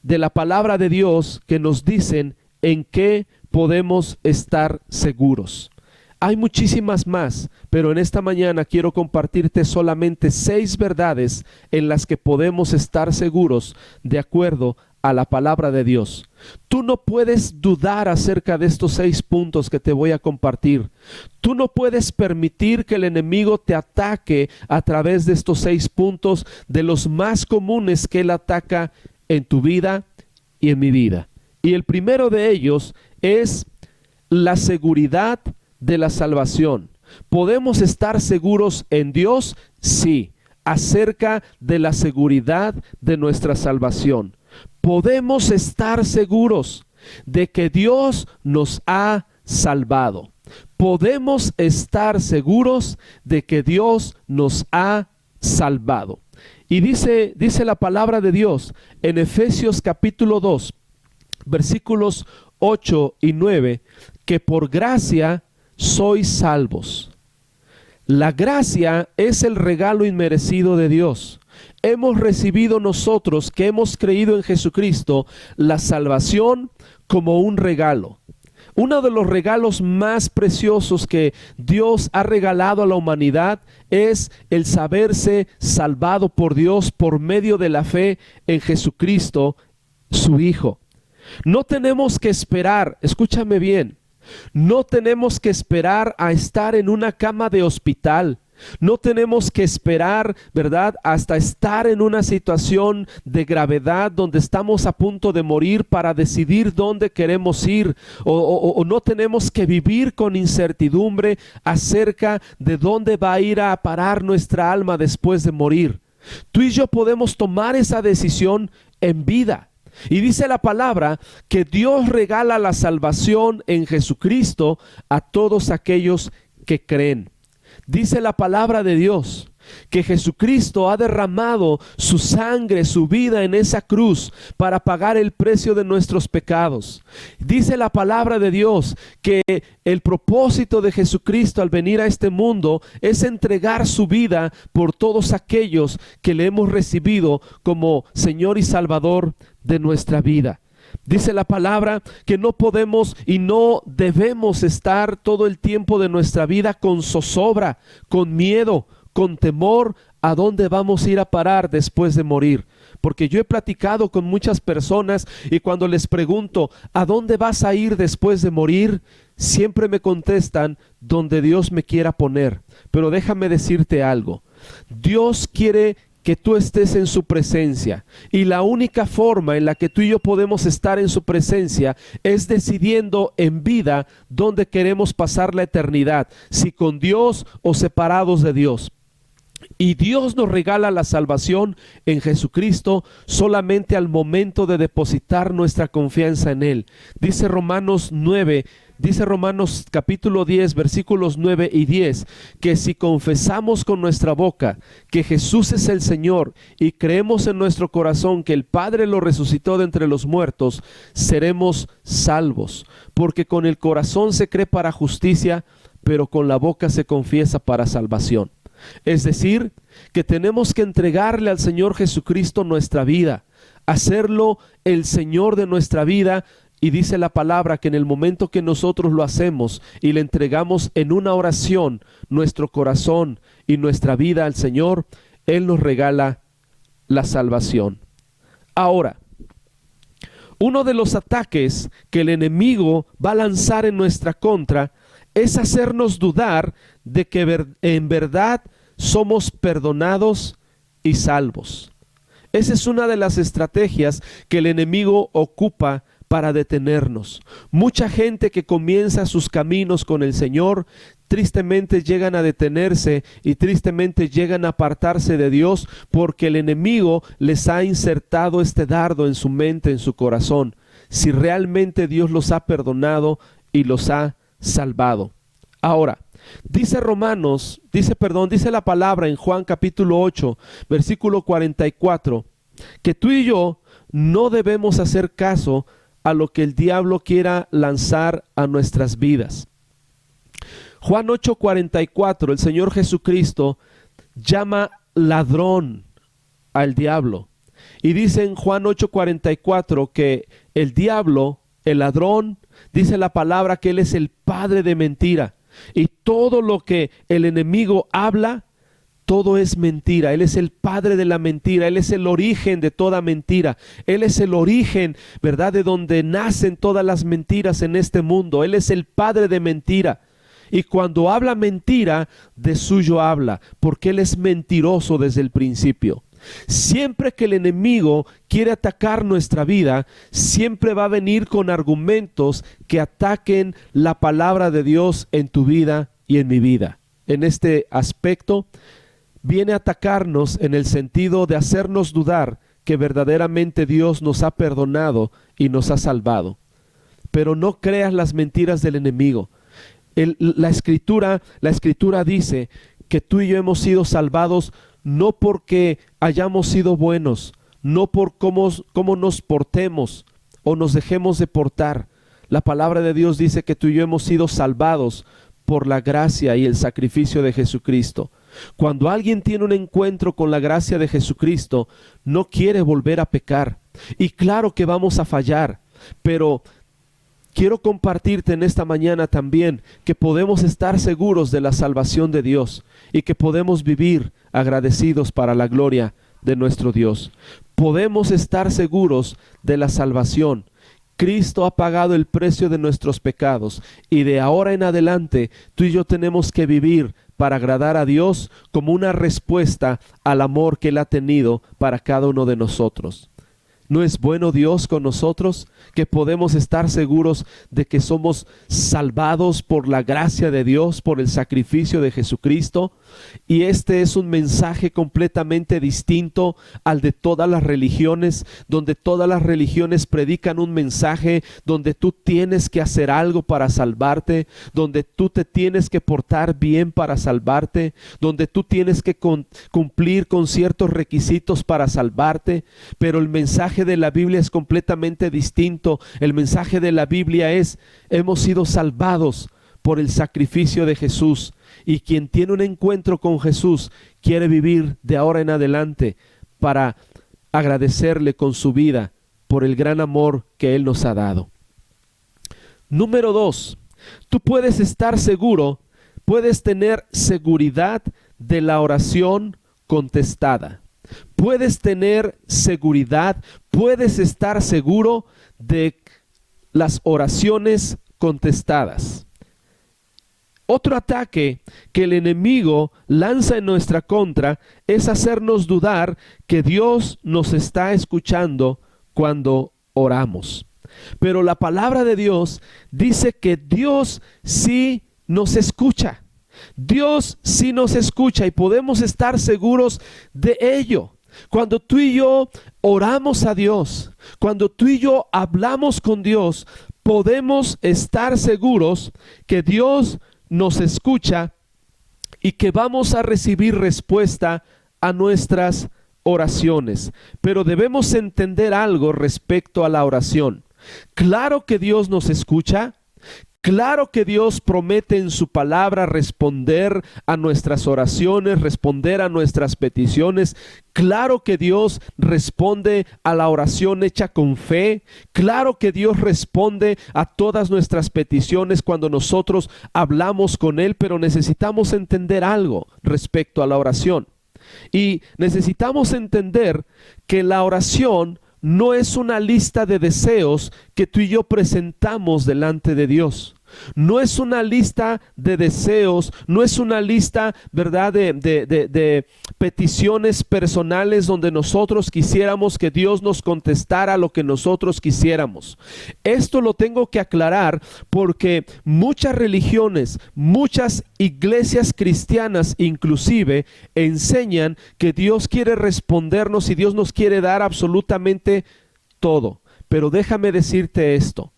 de la palabra de Dios que nos dicen en qué podemos estar seguros. Hay muchísimas más, pero en esta mañana quiero compartirte solamente 6 verdades en las que podemos estar seguros de acuerdo a la palabra de Dios. Tú no puedes dudar acerca de estos 6 puntos que te voy a compartir. Tú no puedes permitir que el enemigo te ataque a través de estos 6 puntos, de los más comunes que él ataca en tu vida y en mi vida. Y el primero de ellos es la seguridad de la salvación. ¿Podemos estar seguros en Dios? Sí, acerca de la seguridad de nuestra salvación. Podemos estar seguros de que Dios nos ha salvado. Podemos estar seguros de que Dios nos ha salvado. Y dice la palabra de Dios en Efesios capítulo 2, versículos 8 y 9, que por gracia sois salvos. La gracia es el regalo inmerecido de Dios. Hemos recibido nosotros que hemos creído en Jesucristo la salvación como un regalo. Uno de los regalos más preciosos que Dios ha regalado a la humanidad es el saberse salvado por Dios por medio de la fe en Jesucristo, su Hijo. No tenemos que esperar, escúchame bien, no tenemos que esperar a estar en una cama de hospital. No tenemos que esperar, ¿verdad?, hasta estar en una situación de gravedad donde estamos a punto de morir para decidir dónde queremos ir. O no tenemos que vivir con incertidumbre acerca de dónde va a ir a parar nuestra alma después de morir. Tú y yo podemos tomar esa decisión en vida. Y dice la palabra que Dios regala la salvación en Jesucristo a todos aquellos que creen. Dice la palabra de Dios que Jesucristo ha derramado su sangre, su vida en esa cruz para pagar el precio de nuestros pecados. Dice la palabra de Dios que el propósito de Jesucristo al venir a este mundo es entregar su vida por todos aquellos que le hemos recibido como Señor y Salvador de nuestra vida. Dice la palabra que no podemos y no debemos estar todo el tiempo de nuestra vida con zozobra, con miedo, con temor ¿a dónde vamos a ir a parar después de morir? Porque yo he platicado con muchas personas y cuando les pregunto, ¿a dónde vas a ir después de morir? Siempre me contestan, donde Dios me quiera poner. Pero déjame decirte algo, Dios quiere que tú estés en su presencia, y la única forma en la que tú y yo podemos estar en su presencia es decidiendo en vida dónde queremos pasar la eternidad, si con Dios o separados de Dios. Y Dios nos regala la salvación en Jesucristo solamente al momento de depositar nuestra confianza en Él. Dice Romanos capítulo 10, versículos 9 y 10, que si confesamos con nuestra boca que Jesús es el Señor y creemos en nuestro corazón que el Padre lo resucitó de entre los muertos, seremos salvos. Porque con el corazón se cree para justicia, pero con la boca se confiesa para salvación. Es decir, que tenemos que entregarle al Señor Jesucristo nuestra vida, hacerlo el Señor de nuestra vida. Y dice la palabra que en el momento que nosotros lo hacemos y le entregamos en una oración nuestro corazón y nuestra vida al Señor, Él nos regala la salvación. Ahora, uno de los ataques que el enemigo va a lanzar en nuestra contra es hacernos dudar de que en verdad somos perdonados y salvos. Esa es una de las estrategias que el enemigo ocupa para detenernos. Mucha gente que comienza sus caminos con el Señor, tristemente llegan a detenerse y tristemente llegan a apartarse de Dios porque el enemigo les ha insertado este dardo en su mente, en su corazón, si realmente Dios los ha perdonado y los ha salvado. Ahora, dice la palabra en Juan capítulo 8, versículo 44, que tú y yo no debemos hacer caso a lo que el diablo quiera lanzar a nuestras vidas. Juan 8:44, el Señor Jesucristo llama ladrón al diablo. Y dice en Juan 8:44 que el diablo, el ladrón, dice la palabra que él es el padre de mentira. Y todo lo que el enemigo habla, todo es mentira. Él es el padre de la mentira. Él es el origen de toda mentira. Él es el origen, ¿verdad?, de donde nacen todas las mentiras en este mundo. Él es el padre de mentira. Y cuando habla mentira, de suyo habla, porque Él es mentiroso desde el principio. Siempre que el enemigo quiere atacar nuestra vida, siempre va a venir con argumentos que ataquen la palabra de Dios en tu vida y en mi vida. En este aspecto, viene a atacarnos en el sentido de hacernos dudar que verdaderamente Dios nos ha perdonado y nos ha salvado. Pero no creas las mentiras del enemigo. La escritura dice que tú y yo hemos sido salvados no porque hayamos sido buenos, no por cómo nos portemos o nos dejemos de portar. La palabra de Dios dice que tú y yo hemos sido salvados por la gracia y el sacrificio de Jesucristo. Cuando alguien tiene un encuentro con la gracia de Jesucristo, no quiere volver a pecar. Y claro que vamos a fallar, pero quiero compartirte en esta mañana también que podemos estar seguros de la salvación de Dios y que podemos vivir agradecidos para la gloria de nuestro Dios. Podemos estar seguros de la salvación. Cristo ha pagado el precio de nuestros pecados y de ahora en adelante tú y yo tenemos que vivir para agradar a Dios como una respuesta al amor que Él ha tenido para cada uno de nosotros. ¿No es bueno Dios con nosotros? Que podemos estar seguros de que somos salvados por la gracia de Dios, por el sacrificio de Jesucristo. Y este es un mensaje completamente distinto al de todas las religiones, donde todas las religiones predican un mensaje donde tú tienes que hacer algo para salvarte, donde tú te tienes que portar bien para salvarte, donde tú tienes que cumplir con ciertos requisitos para salvarte. Pero el mensaje de la Biblia es completamente distinto. El mensaje de la Biblia es: hemos sido salvados por el sacrificio de Jesús, y quien tiene un encuentro con Jesús quiere vivir de ahora en adelante para agradecerle con su vida por el gran amor que Él nos ha dado. Número 2, tú puedes estar seguro, puedes tener seguridad de la oración contestada. Puedes tener seguridad, puedes estar seguro de las oraciones contestadas. Otro ataque que el enemigo lanza en nuestra contra es hacernos dudar que Dios nos está escuchando cuando oramos. Pero la palabra de Dios dice que Dios sí nos escucha. Dios sí nos escucha y podemos estar seguros de ello. Cuando tú y yo oramos a Dios, cuando tú y yo hablamos con Dios, podemos estar seguros que Dios nos escucha y que vamos a recibir respuesta a nuestras oraciones. Pero debemos entender algo respecto a la oración. Claro que Dios nos escucha. Claro que Dios promete en su palabra responder a nuestras oraciones, responder a nuestras peticiones. Claro que Dios responde a la oración hecha con fe. Claro que Dios responde a todas nuestras peticiones cuando nosotros hablamos con Él, pero necesitamos entender algo respecto a la oración. Y necesitamos entender que la oración no es una lista de deseos que tú y yo presentamos delante de Dios. No es una lista de deseos, no es una lista, ¿verdad?, de peticiones personales donde nosotros quisiéramos que Dios nos contestara lo que nosotros quisiéramos. Esto lo tengo que aclarar porque muchas religiones, muchas iglesias cristianas inclusive enseñan que Dios quiere respondernos y Dios nos quiere dar absolutamente todo. Pero déjame decirte esto.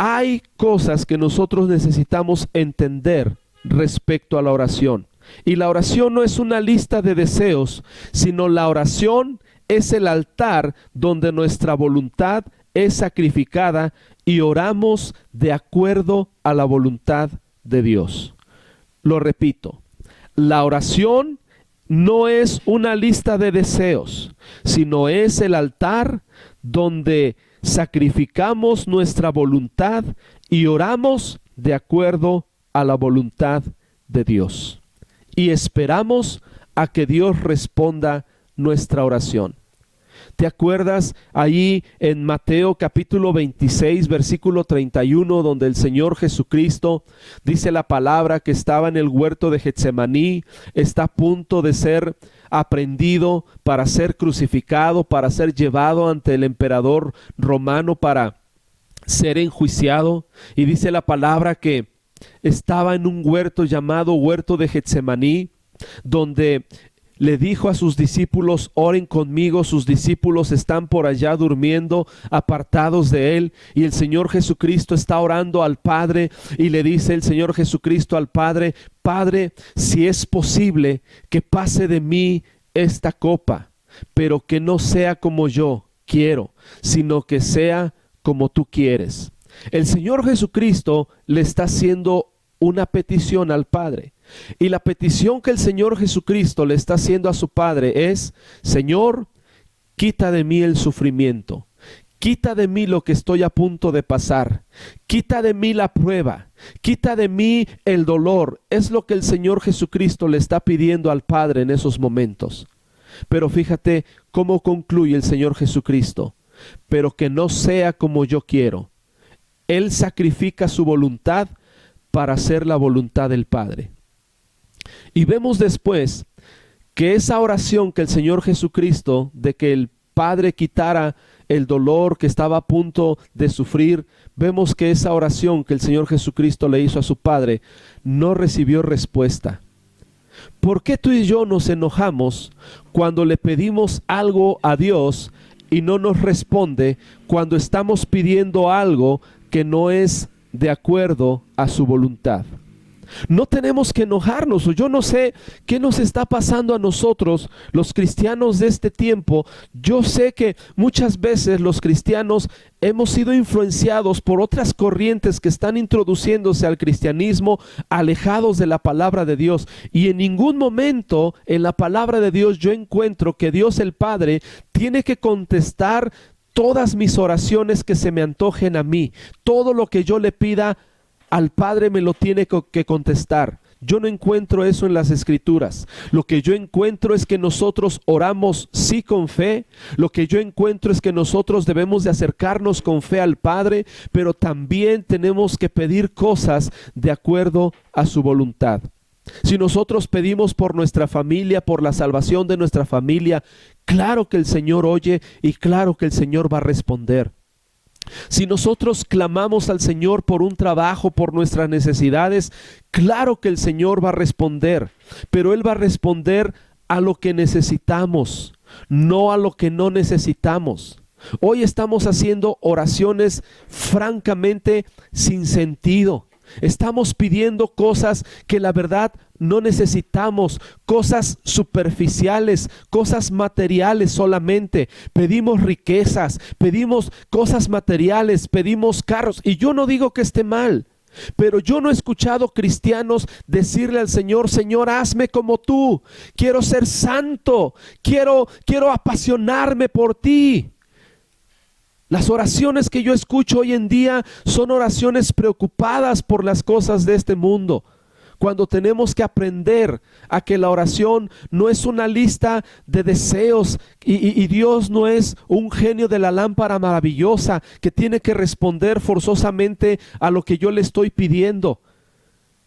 Hay cosas que nosotros necesitamos entender respecto a la oración. Y la oración no es una lista de deseos, sino la oración es el altar donde nuestra voluntad es sacrificada y oramos de acuerdo a la voluntad de Dios. Lo repito, la oración no es una lista de deseos, sino es el altar donde sacrificamos nuestra voluntad y oramos de acuerdo a la voluntad de Dios. Y esperamos a que Dios responda nuestra oración. ¿Te acuerdas ahí en Mateo capítulo 26, versículo 31, donde el Señor Jesucristo dice la palabra que estaba en el huerto de Getsemaní, está a punto de ser aprehendido para ser crucificado, para ser llevado ante el emperador romano para ser enjuiciado? Y dice la palabra que estaba en un huerto llamado huerto de Getsemaní, donde le dijo a sus discípulos: oren conmigo. Sus discípulos están por allá durmiendo, apartados de él, y el Señor Jesucristo está orando al Padre, y le dice el Señor Jesucristo al Padre: Padre, si es posible, que pase de mí esta copa, pero que no sea como yo quiero, sino que sea como tú quieres. El Señor Jesucristo le está haciendo una petición al Padre. Y la petición que el Señor Jesucristo le está haciendo a su Padre es: Señor, quita de mí el sufrimiento, quita de mí lo que estoy a punto de pasar, quita de mí la prueba, quita de mí el dolor. Es lo que el Señor Jesucristo le está pidiendo al Padre en esos momentos. Pero fíjate cómo concluye el Señor Jesucristo: pero que no sea como yo quiero. Él sacrifica su voluntad para hacer la voluntad del Padre. Y vemos después que esa oración que el Señor Jesucristo, de que el Padre quitara el dolor que estaba a punto de sufrir, vemos que esa oración que el Señor Jesucristo le hizo a su Padre no recibió respuesta. ¿Por qué tú y yo nos enojamos cuando le pedimos algo a Dios y no nos responde cuando estamos pidiendo algo que no es de acuerdo a su voluntad? No tenemos que enojarnos. O yo no sé qué nos está pasando a nosotros, los cristianos de este tiempo. Yo sé que muchas veces los cristianos hemos sido influenciados por otras corrientes que están introduciéndose al cristianismo, alejados de la palabra de Dios. Y en ningún momento en la palabra de Dios yo encuentro que Dios el Padre tiene que contestar todas mis oraciones que se me antojen a mí. Todo lo que yo le pida al Padre me lo tiene que contestar. Yo no encuentro eso en las Escrituras. Lo que yo encuentro es que nosotros oramos sí con fe. Lo que yo encuentro es que nosotros debemos de acercarnos con fe al Padre, pero también tenemos que pedir cosas de acuerdo a su voluntad. Si nosotros pedimos por nuestra familia, por la salvación de nuestra familia, claro que el Señor oye y claro que el Señor va a responder. Si nosotros clamamos al Señor por un trabajo, por nuestras necesidades, claro que el Señor va a responder, pero Él va a responder a lo que necesitamos, no a lo que no necesitamos. Hoy estamos haciendo oraciones francamente sin sentido. Estamos pidiendo cosas que la verdad no necesitamos, cosas superficiales, cosas materiales solamente. Pedimos riquezas, pedimos cosas materiales, pedimos carros. Y yo no digo que esté mal, pero yo no he escuchado cristianos decirle al Señor: Señor, hazme como tú, quiero ser santo, quiero apasionarme por ti. Las oraciones que yo escucho hoy en día son oraciones preocupadas por las cosas de este mundo, cuando tenemos que aprender a que la oración no es una lista de deseos y Dios no es un genio de la lámpara maravillosa que tiene que responder forzosamente a lo que yo le estoy pidiendo.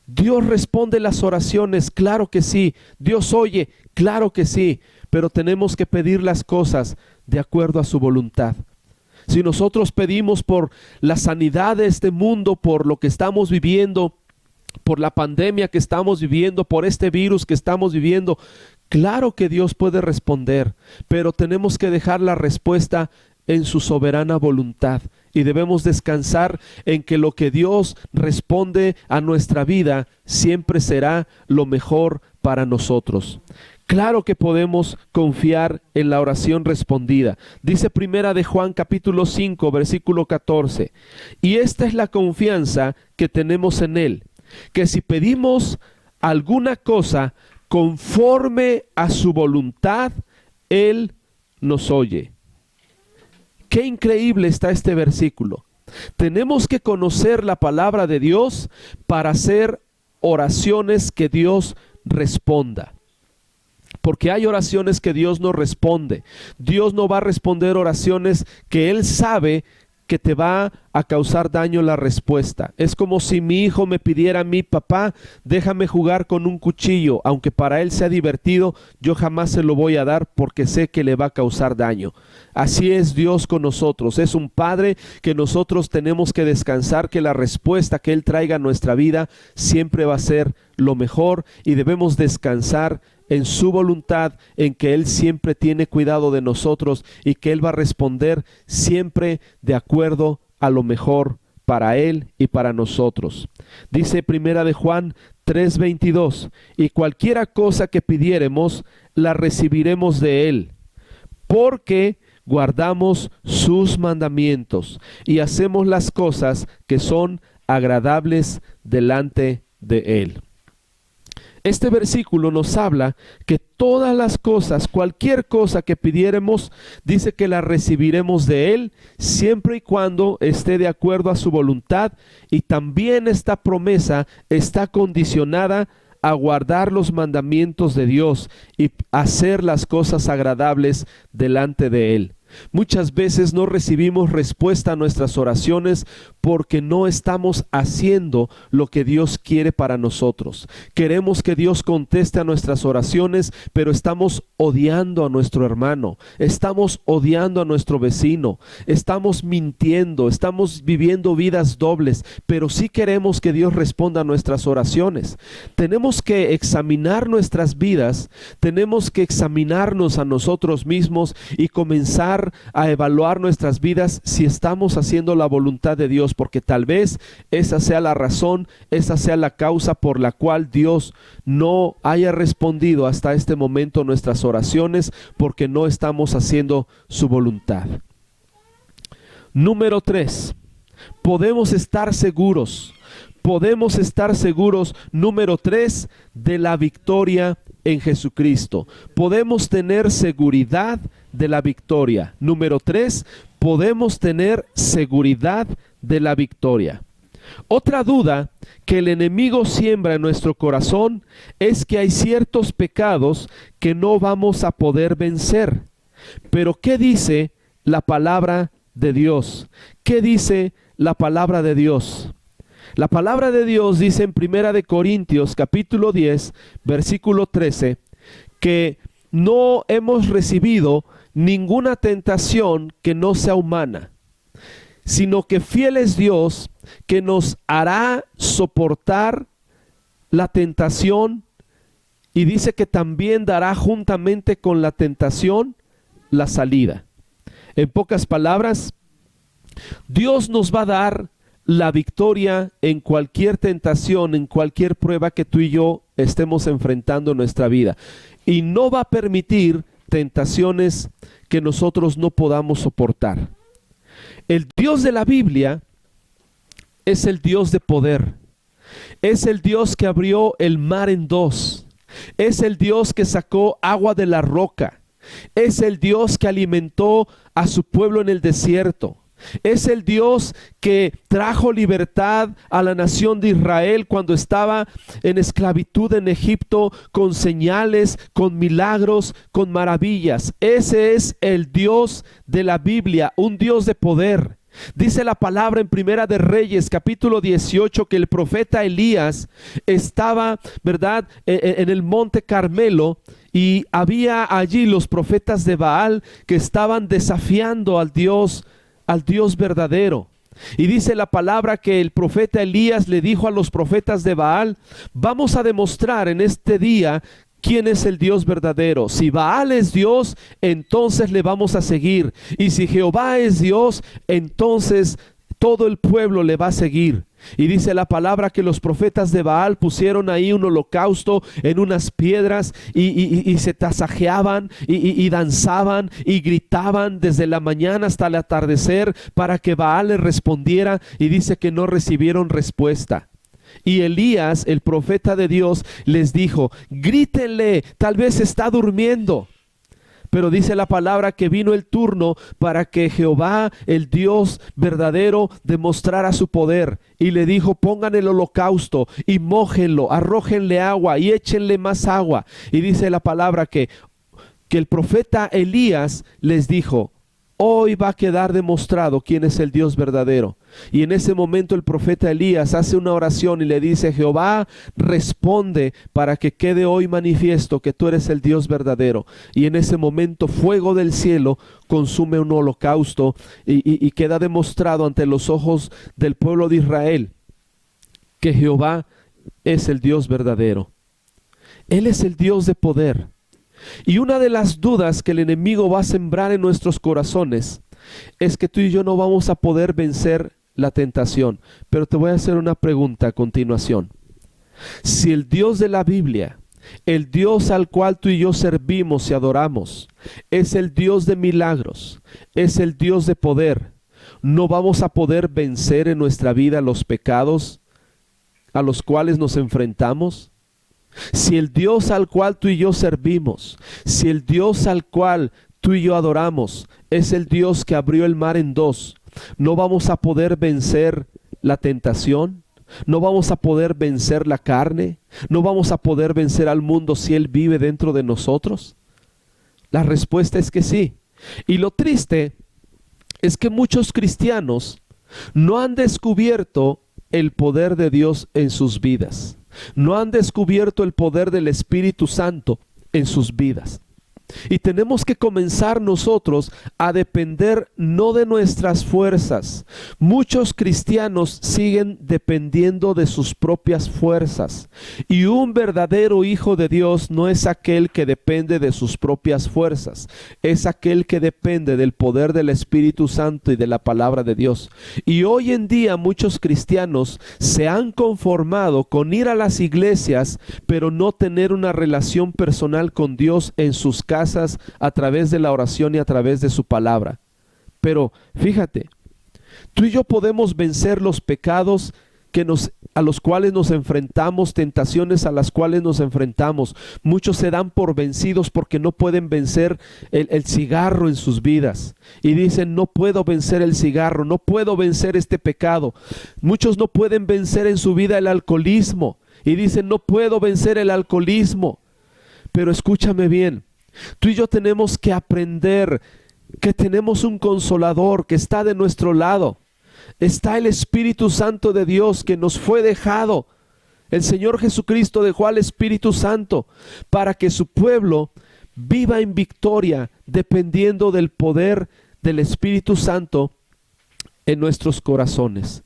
Dios responde las oraciones, claro que sí. Dios oye, claro que sí, pero tenemos que pedir las cosas de acuerdo a su voluntad. Si nosotros pedimos por la sanidad de este mundo, por lo que estamos viviendo, por la pandemia que estamos viviendo, por este virus que estamos viviendo, claro que Dios puede responder, pero tenemos que dejar la respuesta en su soberana voluntad y debemos descansar en que lo que Dios responde a nuestra vida siempre será lo mejor para nosotros. Claro que podemos confiar en la oración respondida. Dice Primera de Juan capítulo 5 versículo 14: y esta es la confianza que tenemos en Él, que si pedimos alguna cosa conforme a su voluntad, Él nos oye. Qué increíble está este versículo. Tenemos que conocer la palabra de Dios para hacer oraciones que Dios responda. Porque hay oraciones que Dios no responde. Dios no va a responder oraciones que Él sabe que te va a causar daño la respuesta. Es como si mi hijo me pidiera a mí: papá, déjame jugar con un cuchillo, aunque para él sea divertido, yo jamás se lo voy a dar porque sé que le va a causar daño. Así es Dios con nosotros. Es un Padre que nosotros tenemos que descansar, que la respuesta que Él traiga a nuestra vida siempre va a ser lo mejor, y debemos descansar en su voluntad, en que Él siempre tiene cuidado de nosotros y que Él va a responder siempre de acuerdo a lo mejor para Él y para nosotros. Dice Primera de Juan 3:22: y cualquiera cosa que pidiéremos, la recibiremos de Él, porque guardamos sus mandamientos y hacemos las cosas que son agradables delante de Él. Este versículo nos habla que todas las cosas, cualquier cosa que pidiéremos, dice que la recibiremos de Él, siempre y cuando esté de acuerdo a su voluntad, y también esta promesa está condicionada a guardar los mandamientos de Dios y hacer las cosas agradables delante de Él. Muchas veces no recibimos respuesta a nuestras oraciones porque no estamos haciendo lo que Dios quiere para nosotros. Queremos que Dios conteste a nuestras oraciones, pero estamos odiando a nuestro hermano, estamos odiando a nuestro vecino, estamos mintiendo, estamos viviendo vidas dobles, pero sí queremos que Dios responda a nuestras oraciones. Tenemos que examinar nuestras vidas, tenemos que examinarnos a nosotros mismos y comenzar a evaluar nuestras vidas si estamos haciendo la voluntad de Dios, porque tal vez esa sea la razón, esa sea la causa por la cual Dios no haya respondido hasta este momento nuestras oraciones, porque no estamos haciendo su voluntad. Número 3, podemos estar seguros, número 3, de la victoria en Jesucristo. Podemos tener seguridad de la victoria. Número 3, podemos tener seguridad de la victoria. Otra duda que el enemigo siembra en nuestro corazón es que hay ciertos pecados que no vamos a poder vencer. Pero ¿qué dice la palabra de Dios? ¿Qué dice la palabra de Dios? La palabra de Dios dice en 1 Corintios capítulo 10, versículo 13, que no hemos recibido ninguna tentación que no sea humana, sino que fiel es Dios, que nos hará soportar la tentación, y dice que también dará juntamente con la tentación la salida. En pocas palabras, Dios nos va a dar la victoria en cualquier tentación, en cualquier prueba que tú y yo estemos enfrentando en nuestra vida, y no va a permitir tentaciones que nosotros no podamos soportar. El Dios de la Biblia es el Dios de poder. Es el Dios que abrió el mar en dos. Es el Dios que sacó agua de la roca. Es el Dios que alimentó a su pueblo en el desierto. Es el Dios que trajo libertad a la nación de Israel cuando estaba en esclavitud en Egipto, con señales, con milagros, con maravillas. Ese es el Dios de la Biblia, un Dios de poder. Dice la palabra en Primera de Reyes, capítulo 18, que el profeta Elías estaba, ¿verdad?, en el monte Carmelo, y había allí los profetas de Baal que estaban desafiando al Dios verdadero. Y dice la palabra que el profeta Elías le dijo a los profetas de Baal: vamos a demostrar en este día quién es el Dios verdadero. Si Baal es Dios, entonces le vamos a seguir. Y si Jehová es Dios, entonces todo el pueblo le va a seguir. Y dice la palabra que los profetas de Baal pusieron ahí un holocausto en unas piedras y se tasajeaban y danzaban y gritaban desde la mañana hasta el atardecer para que Baal les respondiera, y dice que no recibieron respuesta. Y Elías, el profeta de Dios, les dijo: grítenle, tal vez está durmiendo. Pero dice la palabra que vino el turno para que Jehová, el Dios verdadero, demostrara su poder. Y le dijo: pongan el holocausto y mójenlo, arrójenle agua y échenle más agua. Y dice la palabra que el profeta Elías les dijo: hoy va a quedar demostrado quién es el Dios verdadero. Y en ese momento el profeta Elías hace una oración y le dice: Jehová, responde para que quede hoy manifiesto que tú eres el Dios verdadero. Y en ese momento fuego del cielo consume un holocausto y queda demostrado ante los ojos del pueblo de Israel que Jehová es el Dios verdadero. Él es el Dios de poder. Y una de las dudas que el enemigo va a sembrar en nuestros corazones es que tú y yo no vamos a poder vencer la tentación. Pero te voy a hacer una pregunta a continuación. Si el Dios de la Biblia, el Dios al cual tú y yo servimos y adoramos, es el Dios de milagros, es el Dios de poder, ¿no vamos a poder vencer en nuestra vida los pecados a los cuales nos enfrentamos? Si el Dios al cual tú y yo servimos, si el Dios al cual tú y yo adoramos es el Dios que abrió el mar en dos, ¿no vamos a poder vencer la tentación? ¿No vamos a poder vencer la carne? ¿No vamos a poder vencer al mundo si Él vive dentro de nosotros? La respuesta es que sí. Y lo triste es que muchos cristianos no han descubierto el poder de Dios en sus vidas. No han descubierto el poder del Espíritu Santo en sus vidas. Y tenemos que comenzar nosotros a depender no de nuestras fuerzas. Muchos cristianos siguen dependiendo de sus propias fuerzas. Y un verdadero hijo de Dios no es aquel que depende de sus propias fuerzas. Es aquel que depende del poder del Espíritu Santo y de la palabra de Dios. Y hoy en día muchos cristianos se han conformado con ir a las iglesias, pero no tener una relación personal con Dios en sus casas, a través de la oración y a través de su palabra. Pero fíjate, tú y yo podemos vencer los pecados que nos a los cuales nos enfrentamos, tentaciones a las cuales nos enfrentamos. Muchos se dan por vencidos porque no pueden vencer el cigarro en sus vidas. Y dicen, no puedo vencer el cigarro, no puedo vencer este pecado. Muchos no pueden vencer en su vida el alcoholismo. Y dicen, no puedo vencer el alcoholismo. Pero escúchame bien, tú y yo tenemos que aprender que tenemos un consolador que está de nuestro lado. Está el Espíritu Santo de Dios que nos fue dejado. El Señor Jesucristo dejó al Espíritu Santo para que su pueblo viva en victoria dependiendo del poder del Espíritu Santo en nuestros corazones.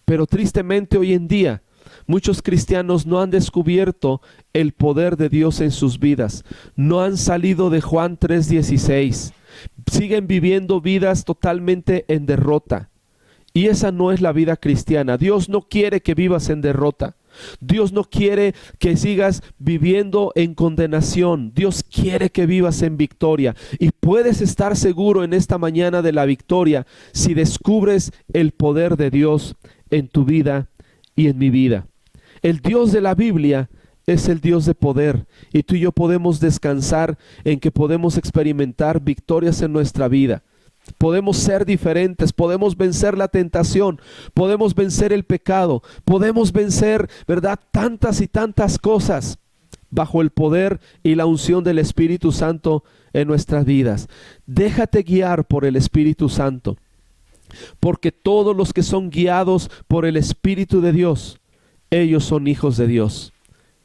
Pero tristemente hoy en día muchos cristianos no han descubierto el poder de Dios en sus vidas. No han salido de Juan 3:16. Siguen viviendo vidas totalmente en derrota. Y esa no es la vida cristiana. Dios no quiere que vivas en derrota. Dios no quiere que sigas viviendo en condenación. Dios quiere que vivas en victoria. Y puedes estar seguro en esta mañana de la victoria si descubres el poder de Dios en tu vida y en mi vida. El Dios de la Biblia es el Dios de poder, y tú y yo podemos descansar en que podemos experimentar victorias en nuestra vida. Podemos ser diferentes, podemos vencer la tentación, podemos vencer el pecado, podemos vencer, ¿verdad?, tantas y tantas cosas bajo el poder y la unción del Espíritu Santo en nuestras vidas. Déjate guiar por el Espíritu Santo, porque todos los que son guiados por el Espíritu de Dios, ellos son hijos de Dios.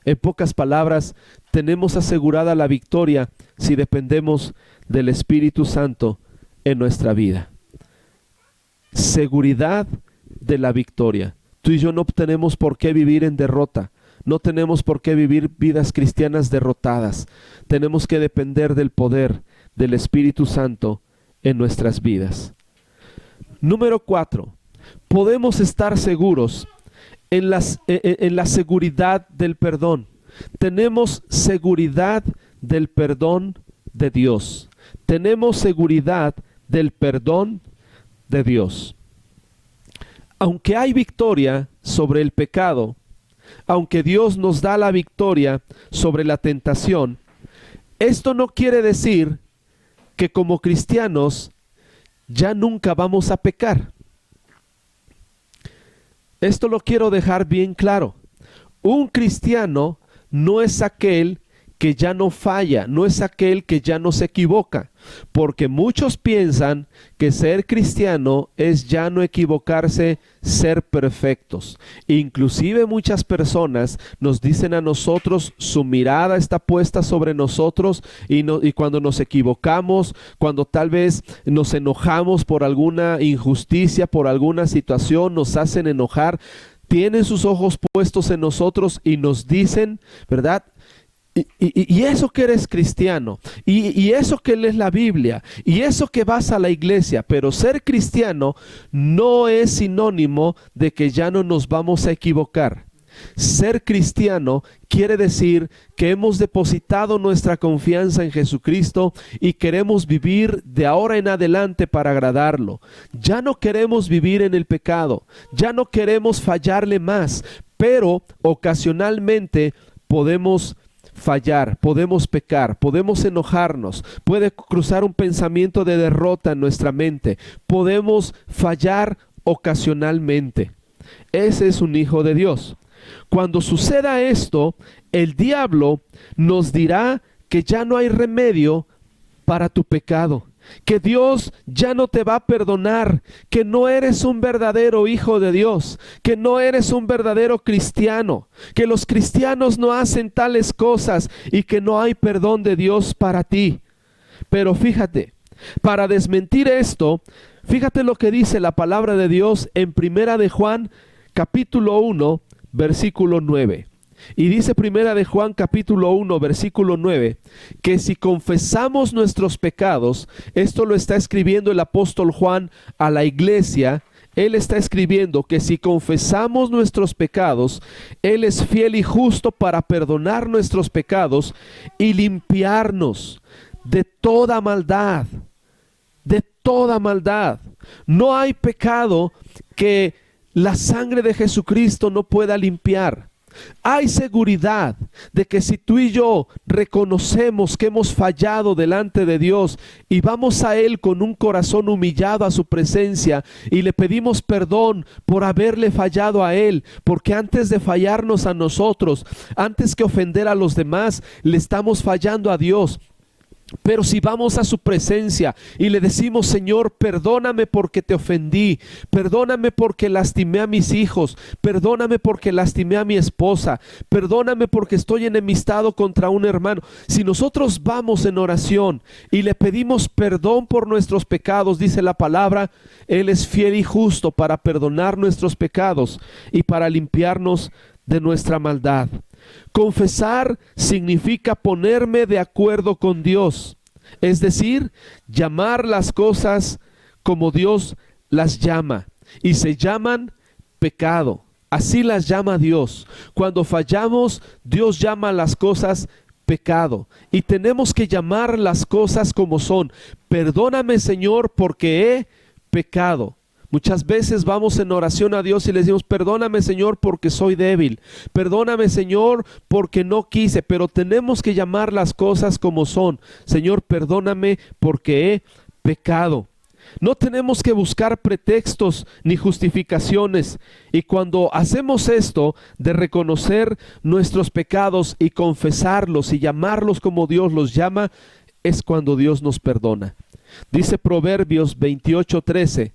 En pocas palabras, tenemos asegurada la victoria si dependemos del Espíritu Santo en nuestra vida. Seguridad de la victoria. Tú y yo no tenemos por qué vivir en derrota. No tenemos por qué vivir vidas cristianas derrotadas. Tenemos que depender del poder del Espíritu Santo en nuestras vidas. Número 4. Podemos estar seguros en la seguridad del perdón. Tenemos seguridad del perdón de Dios. Tenemos seguridad del perdón de Dios. Aunque hay victoria sobre el pecado, aunque Dios nos da la victoria sobre la tentación, esto no quiere decir que como cristianos ya nunca vamos a pecar. Esto lo quiero dejar bien claro. Un cristiano no es aquel que ya no falla, no es aquel que ya no se equivoca, porque muchos piensan que ser cristiano es ya no equivocarse, ser perfectos. Inclusive muchas personas nos dicen a nosotros, su mirada está puesta sobre nosotros y cuando nos equivocamos, cuando tal vez nos enojamos por alguna injusticia, por alguna situación, nos hacen enojar, tienen sus ojos puestos en nosotros y nos dicen, ¿verdad?, y eso que eres cristiano, y eso que lees la Biblia, y eso que vas a la iglesia, pero ser cristiano no es sinónimo de que ya no nos vamos a equivocar. Ser cristiano quiere decir que hemos depositado nuestra confianza en Jesucristo y queremos vivir de ahora en adelante para agradarlo. Ya no queremos vivir en el pecado, ya no queremos fallarle más, pero ocasionalmente podemos fallar, podemos pecar, podemos enojarnos, puede cruzar un pensamiento de derrota en nuestra mente, podemos fallar ocasionalmente. Ese es un hijo de Dios. Cuando suceda esto, el diablo nos dirá que ya no hay remedio para tu pecado, que Dios ya no te va a perdonar, que no eres un verdadero hijo de Dios, que no eres un verdadero cristiano, que los cristianos no hacen tales cosas y que no hay perdón de Dios para ti. Pero fíjate, para desmentir esto, fíjate lo que dice la palabra de Dios en Primera de Juan, capítulo 1, versículo 9. Y dice Primera de Juan capítulo 1 versículo 9 que si confesamos nuestros pecados, esto lo está escribiendo el apóstol Juan a la iglesia, él está escribiendo que si confesamos nuestros pecados, Él es fiel y justo para perdonar nuestros pecados y limpiarnos de toda maldad, de toda maldad. No hay pecado que la sangre de Jesucristo no pueda limpiar. Hay seguridad de que si tú y yo reconocemos que hemos fallado delante de Dios y vamos a Él con un corazón humillado a su presencia y le pedimos perdón por haberle fallado a Él, porque antes de fallarnos a nosotros, antes que ofender a los demás, le estamos fallando a Dios. Pero si vamos a su presencia y le decimos: Señor, perdóname porque te ofendí, perdóname porque lastimé a mis hijos, perdóname porque lastimé a mi esposa, perdóname porque estoy enemistado contra un hermano. Si nosotros vamos en oración y le pedimos perdón por nuestros pecados, dice la palabra, Él es fiel y justo para perdonar nuestros pecados y para limpiarnos de nuestra maldad. Confesar significa ponerme de acuerdo con Dios, es decir, llamar las cosas como Dios las llama, y se llaman pecado. Así las llama Dios. Cuando fallamos, Dios llama las cosas pecado, y tenemos que llamar las cosas como son. Perdóname, Señor, porque he pecado. Muchas veces vamos en oración a Dios y le decimos: perdóname, Señor, porque soy débil, perdóname, Señor, porque no quise. Pero tenemos que llamar las cosas como son. Señor, perdóname porque he pecado. No tenemos que buscar pretextos ni justificaciones. Y cuando hacemos esto de reconocer nuestros pecados y confesarlos y llamarlos como Dios los llama, es cuando Dios nos perdona. Dice Proverbios 28:13,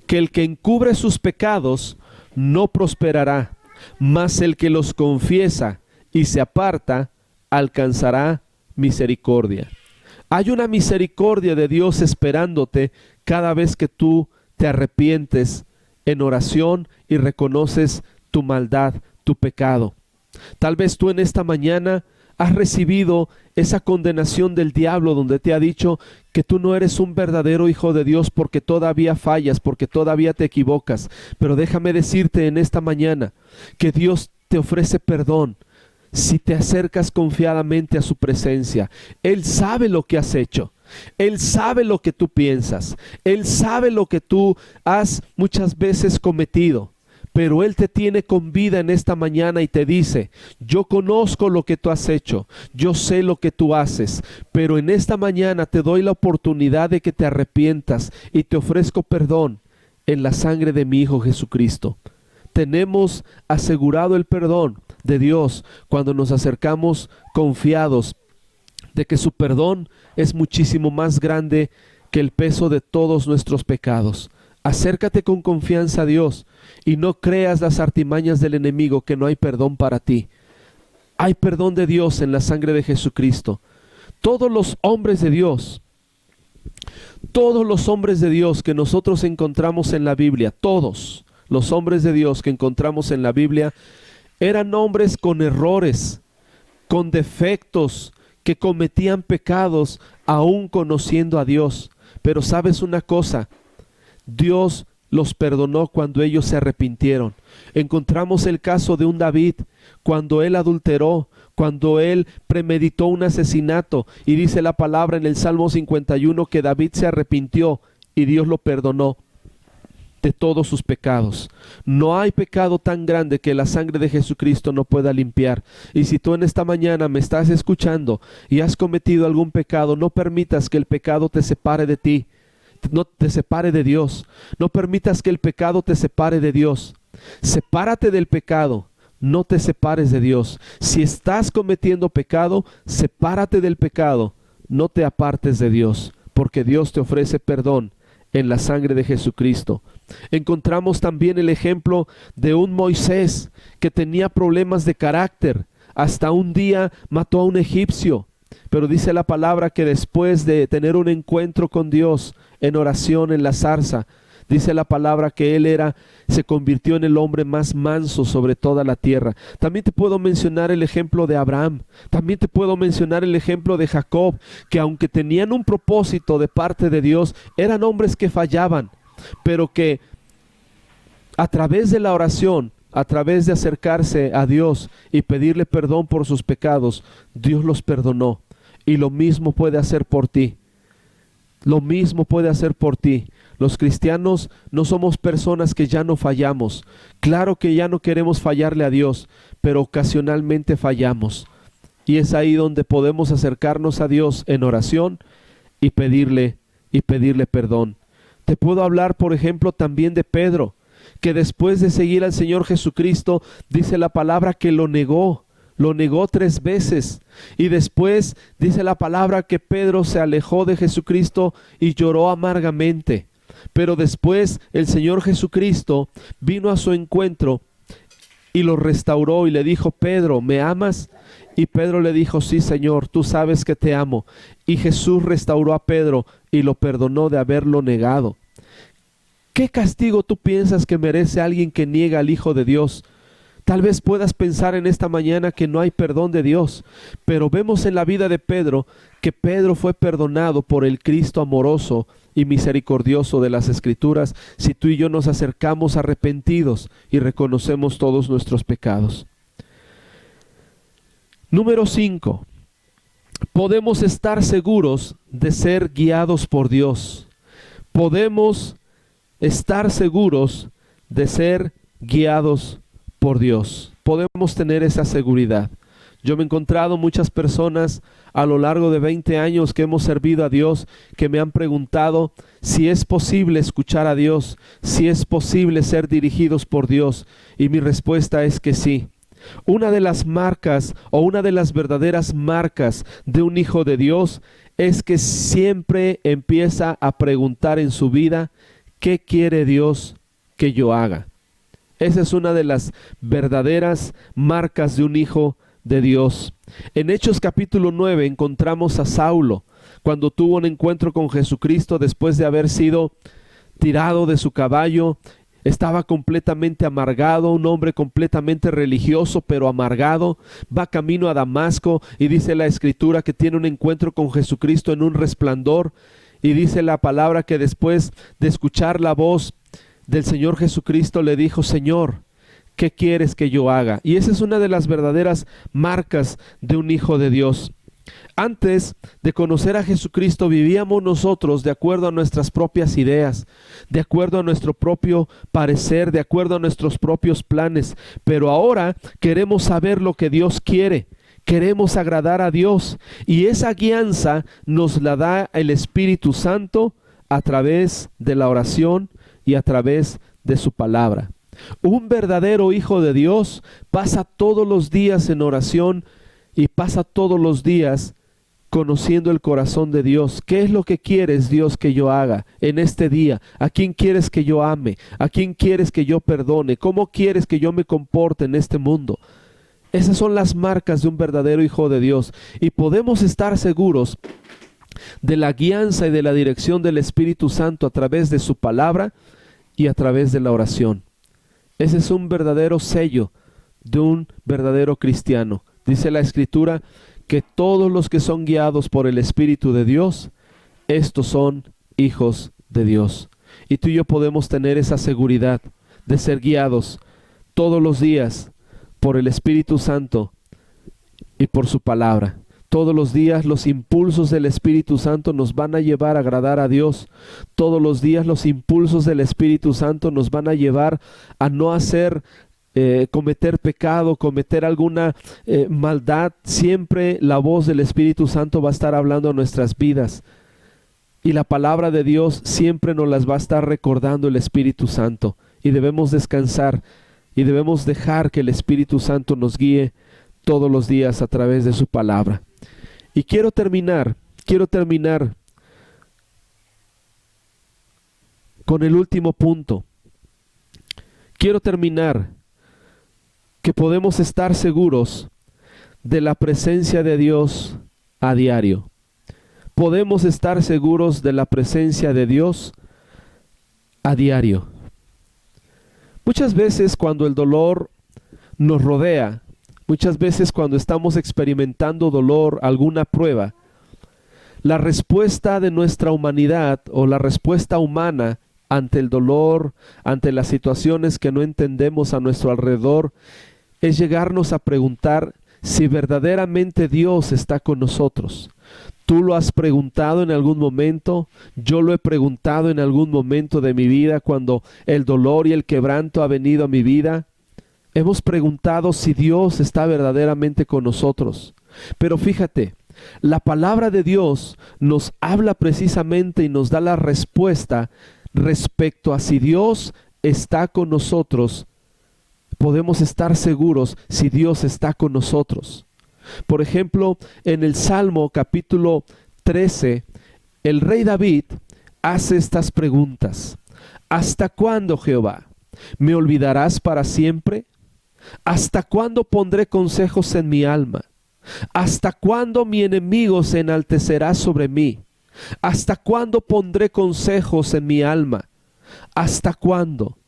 que el que encubre sus pecados no prosperará, mas el que los confiesa y se aparta alcanzará misericordia. Hay una misericordia de Dios esperándote cada vez que tú te arrepientes en oración y reconoces tu maldad, tu pecado. Tal vez tú en esta mañana has recibido esa condenación del diablo, donde te ha dicho que tú no eres un verdadero hijo de Dios porque todavía fallas, porque todavía te equivocas. Pero déjame decirte en esta mañana que Dios te ofrece perdón si te acercas confiadamente a su presencia. Él sabe lo que has hecho. Él sabe lo que tú piensas. Él sabe lo que tú has muchas veces cometido. Pero Él te tiene con vida en esta mañana y te dice: yo conozco lo que tú has hecho, yo sé lo que tú haces, pero en esta mañana te doy la oportunidad de que te arrepientas y te ofrezco perdón en la sangre de mi Hijo Jesucristo. Tenemos asegurado el perdón de Dios cuando nos acercamos confiados de que su perdón es muchísimo más grande que el peso de todos nuestros pecados. Acércate con confianza a Dios y no creas las artimañas del enemigo, que no hay perdón para ti. Hay perdón de Dios en la sangre de Jesucristo. Todos los hombres de Dios que nosotros encontramos en la Biblia, todos los hombres de Dios que encontramos en la Biblia, eran hombres con errores, con defectos, que cometían pecados aún conociendo a Dios. Pero ¿sabes una cosa? Dios los perdonó cuando ellos se arrepintieron. Encontramos el caso de un David, cuando él adulteró, cuando él premeditó un asesinato, y dice la palabra en el Salmo 51 que David se arrepintió y Dios lo perdonó de todos sus pecados. No hay pecado tan grande que la sangre de Jesucristo no pueda limpiar. Y si tú en esta mañana me estás escuchando y has cometido algún pecado, no permitas que el pecado te separe de ti. No te separe de Dios. No permitas que el pecado te separe de Dios. Sepárate del pecado. No te separes de Dios. Si estás cometiendo pecado, sepárate del pecado. No te apartes de Dios, porque Dios te ofrece perdón en la sangre de Jesucristo. Encontramos también el ejemplo de un Moisés que tenía problemas de carácter. Hasta un día mató a un egipcio. Pero dice la palabra que después de tener un encuentro con Dios en oración en la zarza, dice la palabra que él se convirtió en el hombre más manso sobre toda la tierra. También te puedo mencionar el ejemplo de Abraham. También te puedo mencionar el ejemplo de Jacob, que aunque tenían un propósito de parte de Dios, eran hombres que fallaban, pero que a través de la oración, a través de acercarse a Dios y pedirle perdón por sus pecados, Dios los perdonó. Y lo mismo puede hacer por ti. Lo mismo puede hacer por ti. Los cristianos no somos personas que ya no fallamos. Claro que ya no queremos fallarle a Dios, pero ocasionalmente fallamos. Y es ahí donde podemos acercarnos a Dios en oración y pedirle perdón. Te puedo hablar, por ejemplo, también de Pedro, que después de seguir al Señor Jesucristo, dice la palabra que lo negó 3 veces. Y después dice la palabra que Pedro se alejó de Jesucristo y lloró amargamente. Pero después el Señor Jesucristo vino a su encuentro y lo restauró y le dijo: Pedro, ¿me amas? Y Pedro le dijo: sí, Señor, tú sabes que te amo. Y Jesús restauró a Pedro y lo perdonó de haberlo negado. ¿Qué castigo tú piensas que merece alguien que niega al Hijo de Dios? Tal vez puedas pensar en esta mañana que no hay perdón de Dios, pero vemos en la vida de Pedro que Pedro fue perdonado por el Cristo amoroso y misericordioso de las Escrituras si tú y yo nos acercamos arrepentidos y reconocemos todos nuestros pecados. Número 5. Podemos estar seguros de ser guiados por Dios. Podemos estar seguros de ser guiados por Dios. Podemos tener esa seguridad. Yo me he encontrado muchas personas a lo largo de 20 años que hemos servido a Dios que me han preguntado si es posible escuchar a Dios, si es posible ser dirigidos por Dios, y mi respuesta es que sí. Una de las marcas o una de las verdaderas marcas de un hijo de Dios es que siempre empieza a preguntar en su vida: ¿qué quiere Dios que yo haga? Esa es una de las verdaderas marcas de un hijo de Dios. En Hechos capítulo 9 encontramos a Saulo cuando tuvo un encuentro con Jesucristo después de haber sido tirado de su caballo. Estaba completamente amargado, un hombre completamente religioso pero amargado. Va camino a Damasco y dice la Escritura que tiene un encuentro con Jesucristo en un resplandor. Y dice la palabra que después de escuchar la voz del Señor Jesucristo le dijo: Señor, ¿qué quieres que yo haga? Y esa es una de las verdaderas marcas de un hijo de Dios. Antes de conocer a Jesucristo vivíamos nosotros de acuerdo a nuestras propias ideas, de acuerdo a nuestro propio parecer, de acuerdo a nuestros propios planes. Pero ahora queremos saber lo que Dios quiere. Queremos agradar a Dios, y esa guianza nos la da el Espíritu Santo a través de la oración y a través de su palabra. Un verdadero hijo de Dios pasa todos los días en oración y pasa todos los días conociendo el corazón de Dios. ¿Qué es lo que quieres, Dios, que yo haga en este día? ¿A quién quieres que yo ame? ¿A quién quieres que yo perdone? ¿Cómo quieres que yo me comporte en este mundo? Esas son las marcas de un verdadero hijo de Dios, y podemos estar seguros de la guianza y de la dirección del Espíritu Santo a través de su palabra y a través de la oración. Ese es un verdadero sello de un verdadero cristiano. Dice la Escritura que todos los que son guiados por el Espíritu de Dios, estos son hijos de Dios. Y tú y yo podemos tener esa seguridad de ser guiados todos los días por el Espíritu Santo y por su palabra. Todos los días los impulsos del Espíritu Santo nos van a llevar a agradar a Dios. Todos los días los impulsos del Espíritu Santo nos van a llevar a no cometer pecado, cometer alguna maldad. Siempre la voz del Espíritu Santo va a estar hablando a nuestras vidas. Y la palabra de Dios siempre nos las va a estar recordando el Espíritu Santo. Y debemos descansar y debemos dejar que el Espíritu Santo nos guíe todos los días a través de su palabra. Y quiero terminar con el último punto. Quiero terminar que podemos estar seguros de la presencia de Dios a diario. Podemos estar seguros de la presencia de Dios a diario. Muchas veces cuando el dolor nos rodea, muchas veces cuando estamos experimentando dolor, alguna prueba, la respuesta de nuestra humanidad o la respuesta humana ante el dolor, ante las situaciones que no entendemos a nuestro alrededor, es llegarnos a preguntar si verdaderamente Dios está con nosotros. Tú lo has preguntado en algún momento, yo lo he preguntado en algún momento de mi vida cuando el dolor y el quebranto ha venido a mi vida. Hemos preguntado si Dios está verdaderamente con nosotros. Pero fíjate, la palabra de Dios nos habla precisamente y nos da la respuesta respecto a si Dios está con nosotros. Podemos estar seguros si Dios está con nosotros. Por ejemplo, en el Salmo capítulo 13, el rey David hace estas preguntas. ¿Hasta cuándo, Jehová? ¿Me olvidarás para siempre? ¿Hasta cuándo pondré consejos en mi alma? ¿Hasta cuándo mi enemigo se enaltecerá sobre mí? ¿Hasta cuándo pondré consejos en mi alma? ¿Hasta cuándo?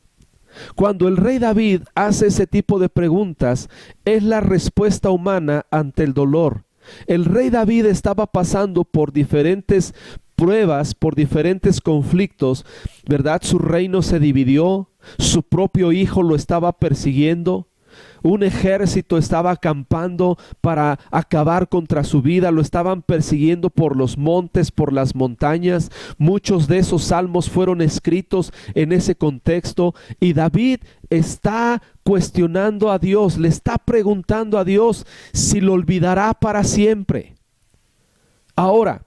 Cuando el rey David hace ese tipo de preguntas, es la respuesta humana ante el dolor. El rey David estaba pasando por diferentes pruebas, por diferentes conflictos, ¿verdad? Su reino se dividió, su propio hijo lo estaba persiguiendo. Un ejército estaba acampando para acabar contra su vida, lo estaban persiguiendo por los montes, por las montañas. Muchos de esos salmos fueron escritos en ese contexto y David está cuestionando a Dios, le está preguntando a Dios si lo olvidará para siempre. Ahora,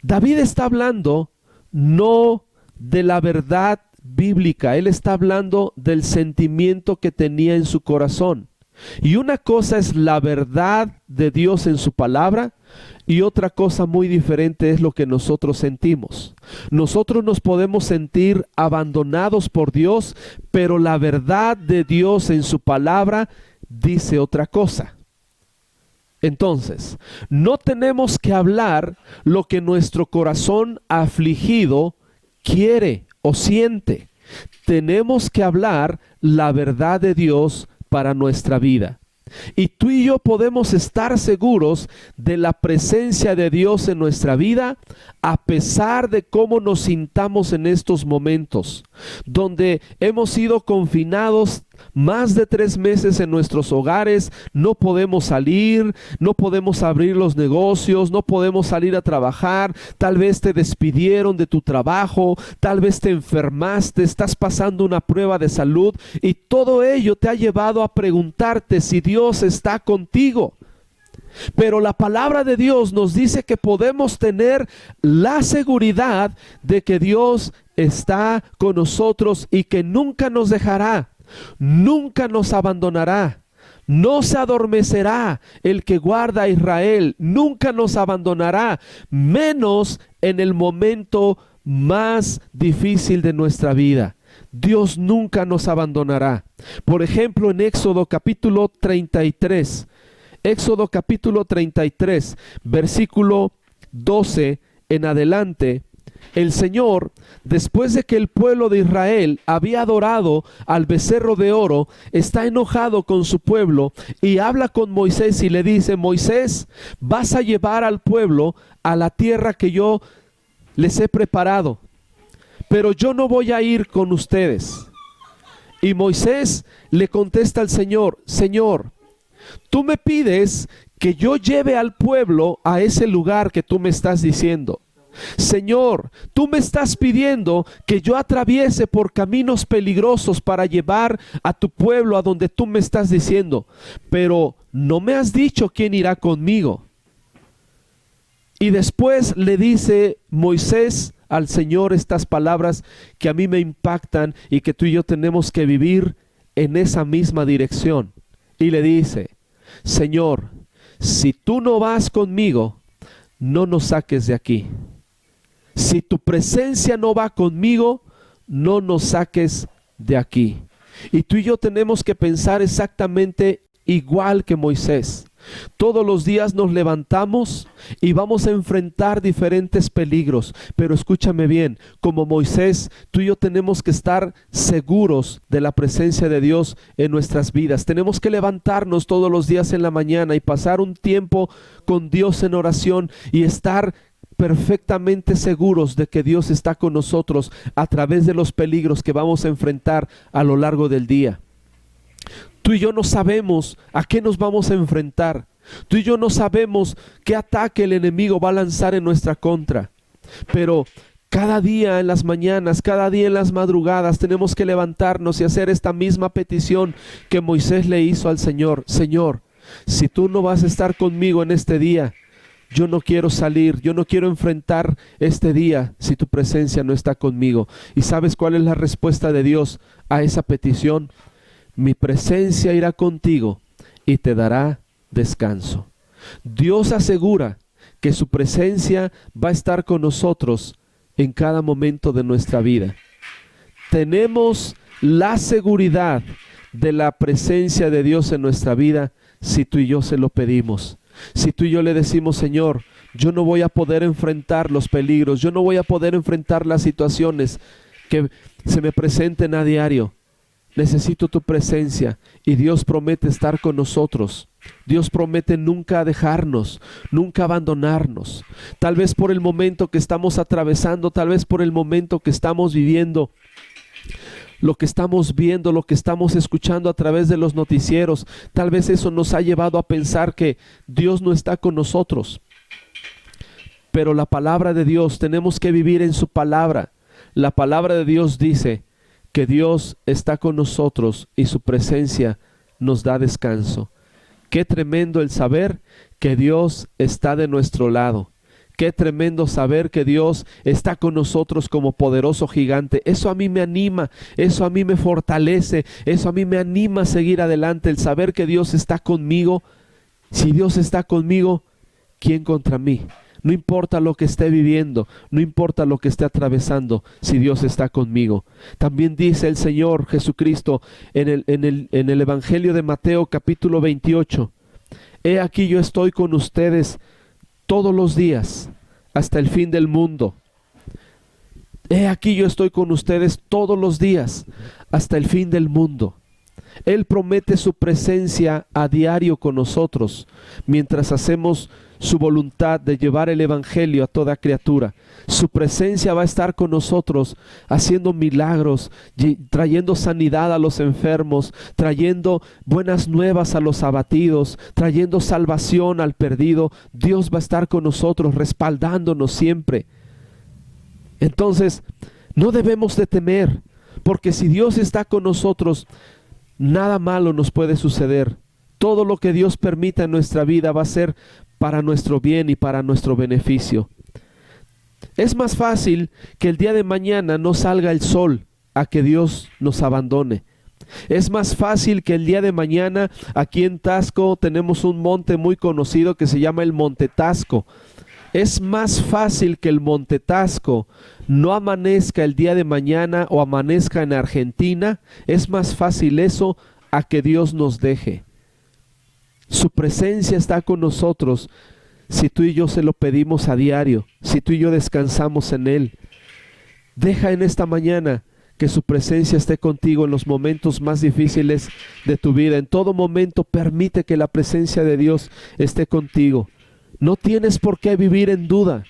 David está hablando no de la verdad bíblica, él está hablando del sentimiento que tenía en su corazón. Y una cosa es la verdad de Dios en su palabra y otra cosa muy diferente es lo que nosotros sentimos. Nosotros nos podemos sentir abandonados por Dios, pero la verdad de Dios en su palabra dice otra cosa. Entonces, no tenemos que hablar lo que nuestro corazón afligido quiere o siente. Tenemos que hablar la verdad de Dios para nuestra vida. Y tú y yo podemos estar seguros de la presencia de Dios en nuestra vida a pesar de cómo nos sintamos en estos momentos, donde hemos sido confinados más de 3 meses en nuestros hogares, no podemos salir, no podemos abrir los negocios, no podemos salir a trabajar, tal vez te despidieron de tu trabajo, tal vez te enfermaste, estás pasando una prueba de salud y todo ello te ha llevado a preguntarte si Dios está contigo. Pero la palabra de Dios nos dice que podemos tener la seguridad de que Dios está con nosotros y que nunca nos dejará. Nunca nos abandonará, no se adormecerá el que guarda a Israel, nunca nos abandonará, menos en el momento más difícil de nuestra vida. Dios nunca nos abandonará. Por ejemplo, en Éxodo capítulo 33, versículo 12 en adelante, el Señor, después de que el pueblo de Israel había adorado al becerro de oro, está enojado con su pueblo y habla con Moisés y le dice: Moisés, vas a llevar al pueblo a la tierra que yo les he preparado, pero yo no voy a ir con ustedes. Y Moisés le contesta al Señor: Señor, tú me pides que yo lleve al pueblo a ese lugar que tú me estás diciendo. Señor, tú me estás pidiendo que yo atraviese por caminos peligrosos para llevar a tu pueblo a donde tú me estás diciendo, pero no me has dicho quién irá conmigo. Y después le dice Moisés al Señor estas palabras que a mí me impactan y que tú y yo tenemos que vivir en esa misma dirección. Y le dice: Señor, si tú no vas conmigo, no nos saques de aquí. Si tu presencia no va conmigo, no nos saques de aquí. Y tú y yo tenemos que pensar exactamente igual que Moisés. Todos los días nos levantamos y vamos a enfrentar diferentes peligros. Pero escúchame bien, como Moisés, tú y yo tenemos que estar seguros de la presencia de Dios en nuestras vidas. Tenemos que levantarnos todos los días en la mañana y pasar un tiempo con Dios en oración y estar perfectamente seguros de que Dios está con nosotros a través de los peligros que vamos a enfrentar a lo largo del día. Tú y yo no sabemos a qué nos vamos a enfrentar. Tú y yo no sabemos qué ataque el enemigo va a lanzar en nuestra contra, pero cada día en las mañanas, cada día en las madrugadas tenemos que levantarnos y hacer esta misma petición que Moisés le hizo al Señor. Señor, si tú no vas a estar conmigo en este día, yo no quiero salir, yo no quiero enfrentar este día si tu presencia no está conmigo. ¿Y sabes cuál es la respuesta de Dios a esa petición? Mi presencia irá contigo y te dará descanso. Dios asegura que su presencia va a estar con nosotros en cada momento de nuestra vida. Tenemos la seguridad de la presencia de Dios en nuestra vida si tú y yo se lo pedimos. Si tú y yo le decimos, Señor, yo no voy a poder enfrentar los peligros, yo no voy a poder enfrentar las situaciones que se me presenten a diario. Necesito tu presencia, y Dios promete estar con nosotros. Dios promete nunca dejarnos, nunca abandonarnos. Tal vez por el momento que estamos atravesando, tal vez por el momento que estamos viviendo, lo que estamos viendo, lo que estamos escuchando a través de los noticieros, tal vez eso nos ha llevado a pensar que Dios no está con nosotros. Pero la palabra de Dios, tenemos que vivir en su palabra. La palabra de Dios dice que Dios está con nosotros y su presencia nos da descanso. Qué tremendo el saber que Dios está de nuestro lado. Qué tremendo saber que Dios está con nosotros como poderoso gigante. Eso a mí me anima, eso a mí me fortalece, eso a mí me anima a seguir adelante. El saber que Dios está conmigo. Si Dios está conmigo, ¿quién contra mí? No importa lo que esté viviendo, no importa lo que esté atravesando, si Dios está conmigo. También dice el Señor Jesucristo en el Evangelio de Mateo capítulo 28. He aquí yo estoy con ustedes todos los días hasta el fin del mundo. He aquí yo estoy con ustedes todos los días hasta el fin del mundo. Él promete su presencia a diario con nosotros mientras hacemos su voluntad de llevar el evangelio a toda criatura. Su presencia va a estar con nosotros haciendo milagros, trayendo sanidad a los enfermos, trayendo buenas nuevas a los abatidos, trayendo salvación al perdido. Dios va a estar con nosotros, respaldándonos siempre. Entonces, no debemos de temer, porque si Dios está con nosotros, nada malo nos puede suceder. Todo lo que Dios permita en nuestra vida va a ser para nuestro bien y para nuestro beneficio. Es más fácil que el día de mañana no salga el sol a que Dios nos abandone. Es más fácil que el día de mañana, aquí en Taxco tenemos un monte muy conocido que se llama el Monte Taxco. Es más fácil que el Monte Taxco no amanezca el día de mañana o amanezca en Argentina. Es más fácil eso a que Dios nos deje. Su presencia está con nosotros si tú y yo se lo pedimos a diario, si tú y yo descansamos en Él. Deja en esta mañana que su presencia esté contigo en los momentos más difíciles de tu vida. En todo momento permite que la presencia de Dios esté contigo. No tienes por qué vivir en duda,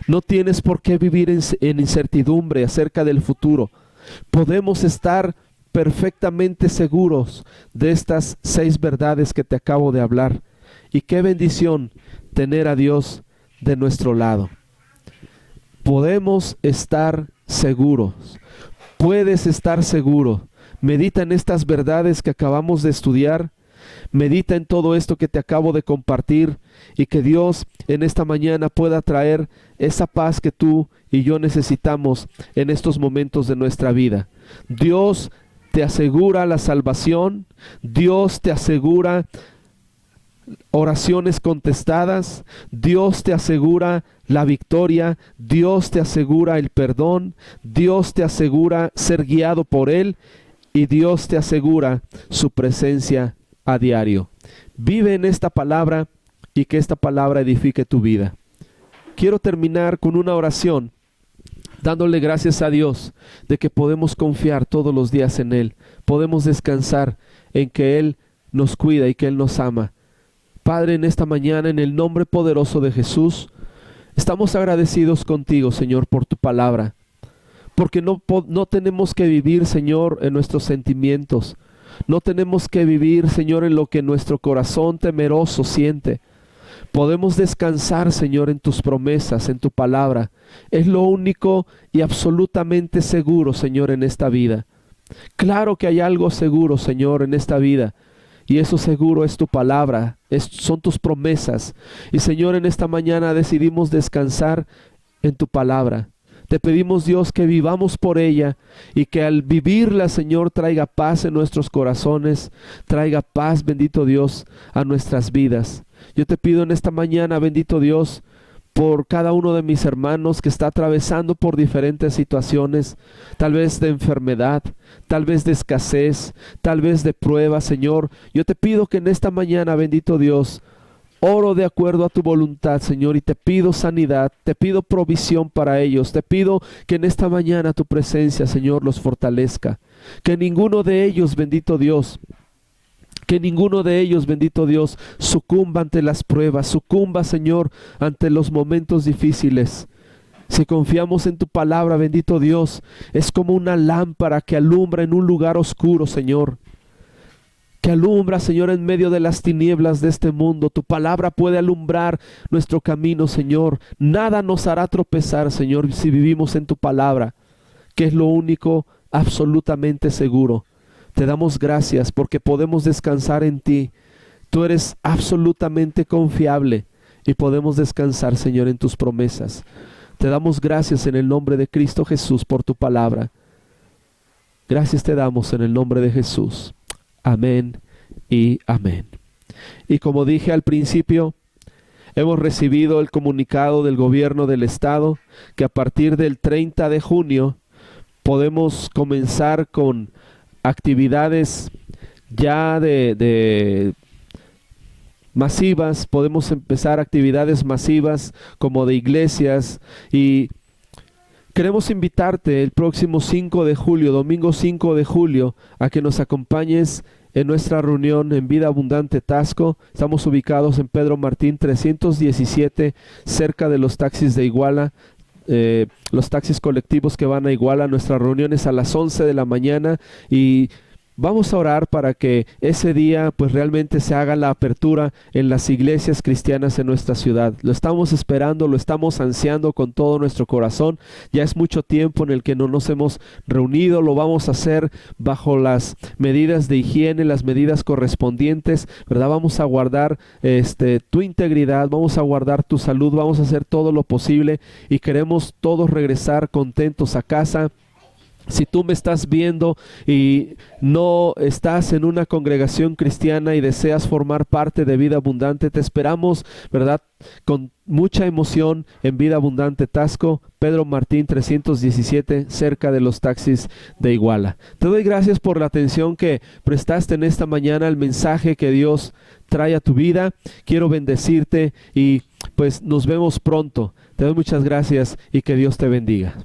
no tienes por qué vivir en incertidumbre acerca del futuro. Podemos estar perfectamente seguros de estas 6 verdades que te acabo de hablar. Y qué bendición tener a Dios de nuestro lado. Podemos estar seguros. Puedes estar seguro. Medita en estas verdades que acabamos de estudiar. Medita en todo esto que te acabo de compartir, y que Dios en esta mañana pueda traer esa paz que tú y yo necesitamos en estos momentos de nuestra vida. Dios te asegura la salvación, Dios te asegura oraciones contestadas, Dios te asegura la victoria, Dios te asegura el perdón, Dios te asegura ser guiado por Él, y Dios te asegura su presencia a diario. Vive en esta palabra y que esta palabra edifique tu vida. Quiero terminar con una oración, dándole gracias a Dios de que podemos confiar todos los días en Él. Podemos descansar en que Él nos cuida y que Él nos ama. Padre, en esta mañana, en el nombre poderoso de Jesús, estamos agradecidos contigo, Señor, por tu palabra. Porque no tenemos que vivir, Señor, en nuestros sentimientos. No tenemos que vivir, Señor, en lo que nuestro corazón temeroso siente. Podemos descansar, Señor, en tus promesas, en tu palabra. Es lo único y absolutamente seguro, Señor, en esta vida. Claro que hay algo seguro, Señor, en esta vida. Y eso seguro es tu palabra, son tus promesas. Y Señor, en esta mañana decidimos descansar en tu palabra. Te pedimos, Dios, que vivamos por ella y que al vivirla, Señor, traiga paz en nuestros corazones, traiga paz, bendito Dios, a nuestras vidas. Yo te pido en esta mañana, bendito Dios, por cada uno de mis hermanos que está atravesando por diferentes situaciones, tal vez de enfermedad, tal vez de escasez, tal vez de prueba, Señor. Yo te pido que en esta mañana, bendito Dios, oro de acuerdo a tu voluntad, Señor, y te pido sanidad, te pido provisión para ellos, te pido que en esta mañana tu presencia, Señor, los fortalezca. Que ninguno de ellos, bendito Dios, sucumba ante las pruebas, sucumba, Señor, ante los momentos difíciles. Si confiamos en tu palabra, bendito Dios, es como una lámpara que alumbra en un lugar oscuro, Señor. Que alumbra, Señor, en medio de las tinieblas de este mundo. Tu palabra puede alumbrar nuestro camino, Señor. Nada nos hará tropezar, Señor, si vivimos en tu palabra, que es lo único absolutamente seguro. Te damos gracias porque podemos descansar en ti. Tú eres absolutamente confiable y podemos descansar, Señor, en tus promesas. Te damos gracias en el nombre de Cristo Jesús por tu palabra. Gracias te damos en el nombre de Jesús. Amén y amén. Y como dije al principio, hemos recibido el comunicado del gobierno del estado que a partir del 30 de junio podemos comenzar con actividades ya de masivas, podemos empezar actividades masivas como de iglesias, y queremos invitarte el próximo 5 de julio, domingo 5 de julio, a que nos acompañes en nuestra reunión en Vida Abundante Taxco. Estamos ubicados en Pedro Martín 317, cerca de los taxis de Iguala. Los taxis colectivos que van a Iguala. Nuestra reunión es a las 11 de la mañana y vamos a orar para que ese día pues realmente se haga la apertura en las iglesias cristianas en nuestra ciudad. Lo estamos esperando, lo estamos ansiando con todo nuestro corazón. Ya es mucho tiempo en el que no nos hemos reunido. Lo vamos a hacer bajo las medidas de higiene, las medidas correspondientes, ¿verdad? Vamos a guardar tu integridad, vamos a guardar tu salud, vamos a hacer todo lo posible y queremos todos regresar contentos a casa. Si tú me estás viendo y no estás en una congregación cristiana y deseas formar parte de Vida Abundante, te esperamos, ¿verdad?, con mucha emoción en Vida Abundante Taxco, Pedro Martín 317, cerca de los taxis de Iguala. Te doy gracias por la atención que prestaste en esta mañana al mensaje que Dios trae a tu vida. Quiero bendecirte y pues nos vemos pronto. Te doy muchas gracias y que Dios te bendiga.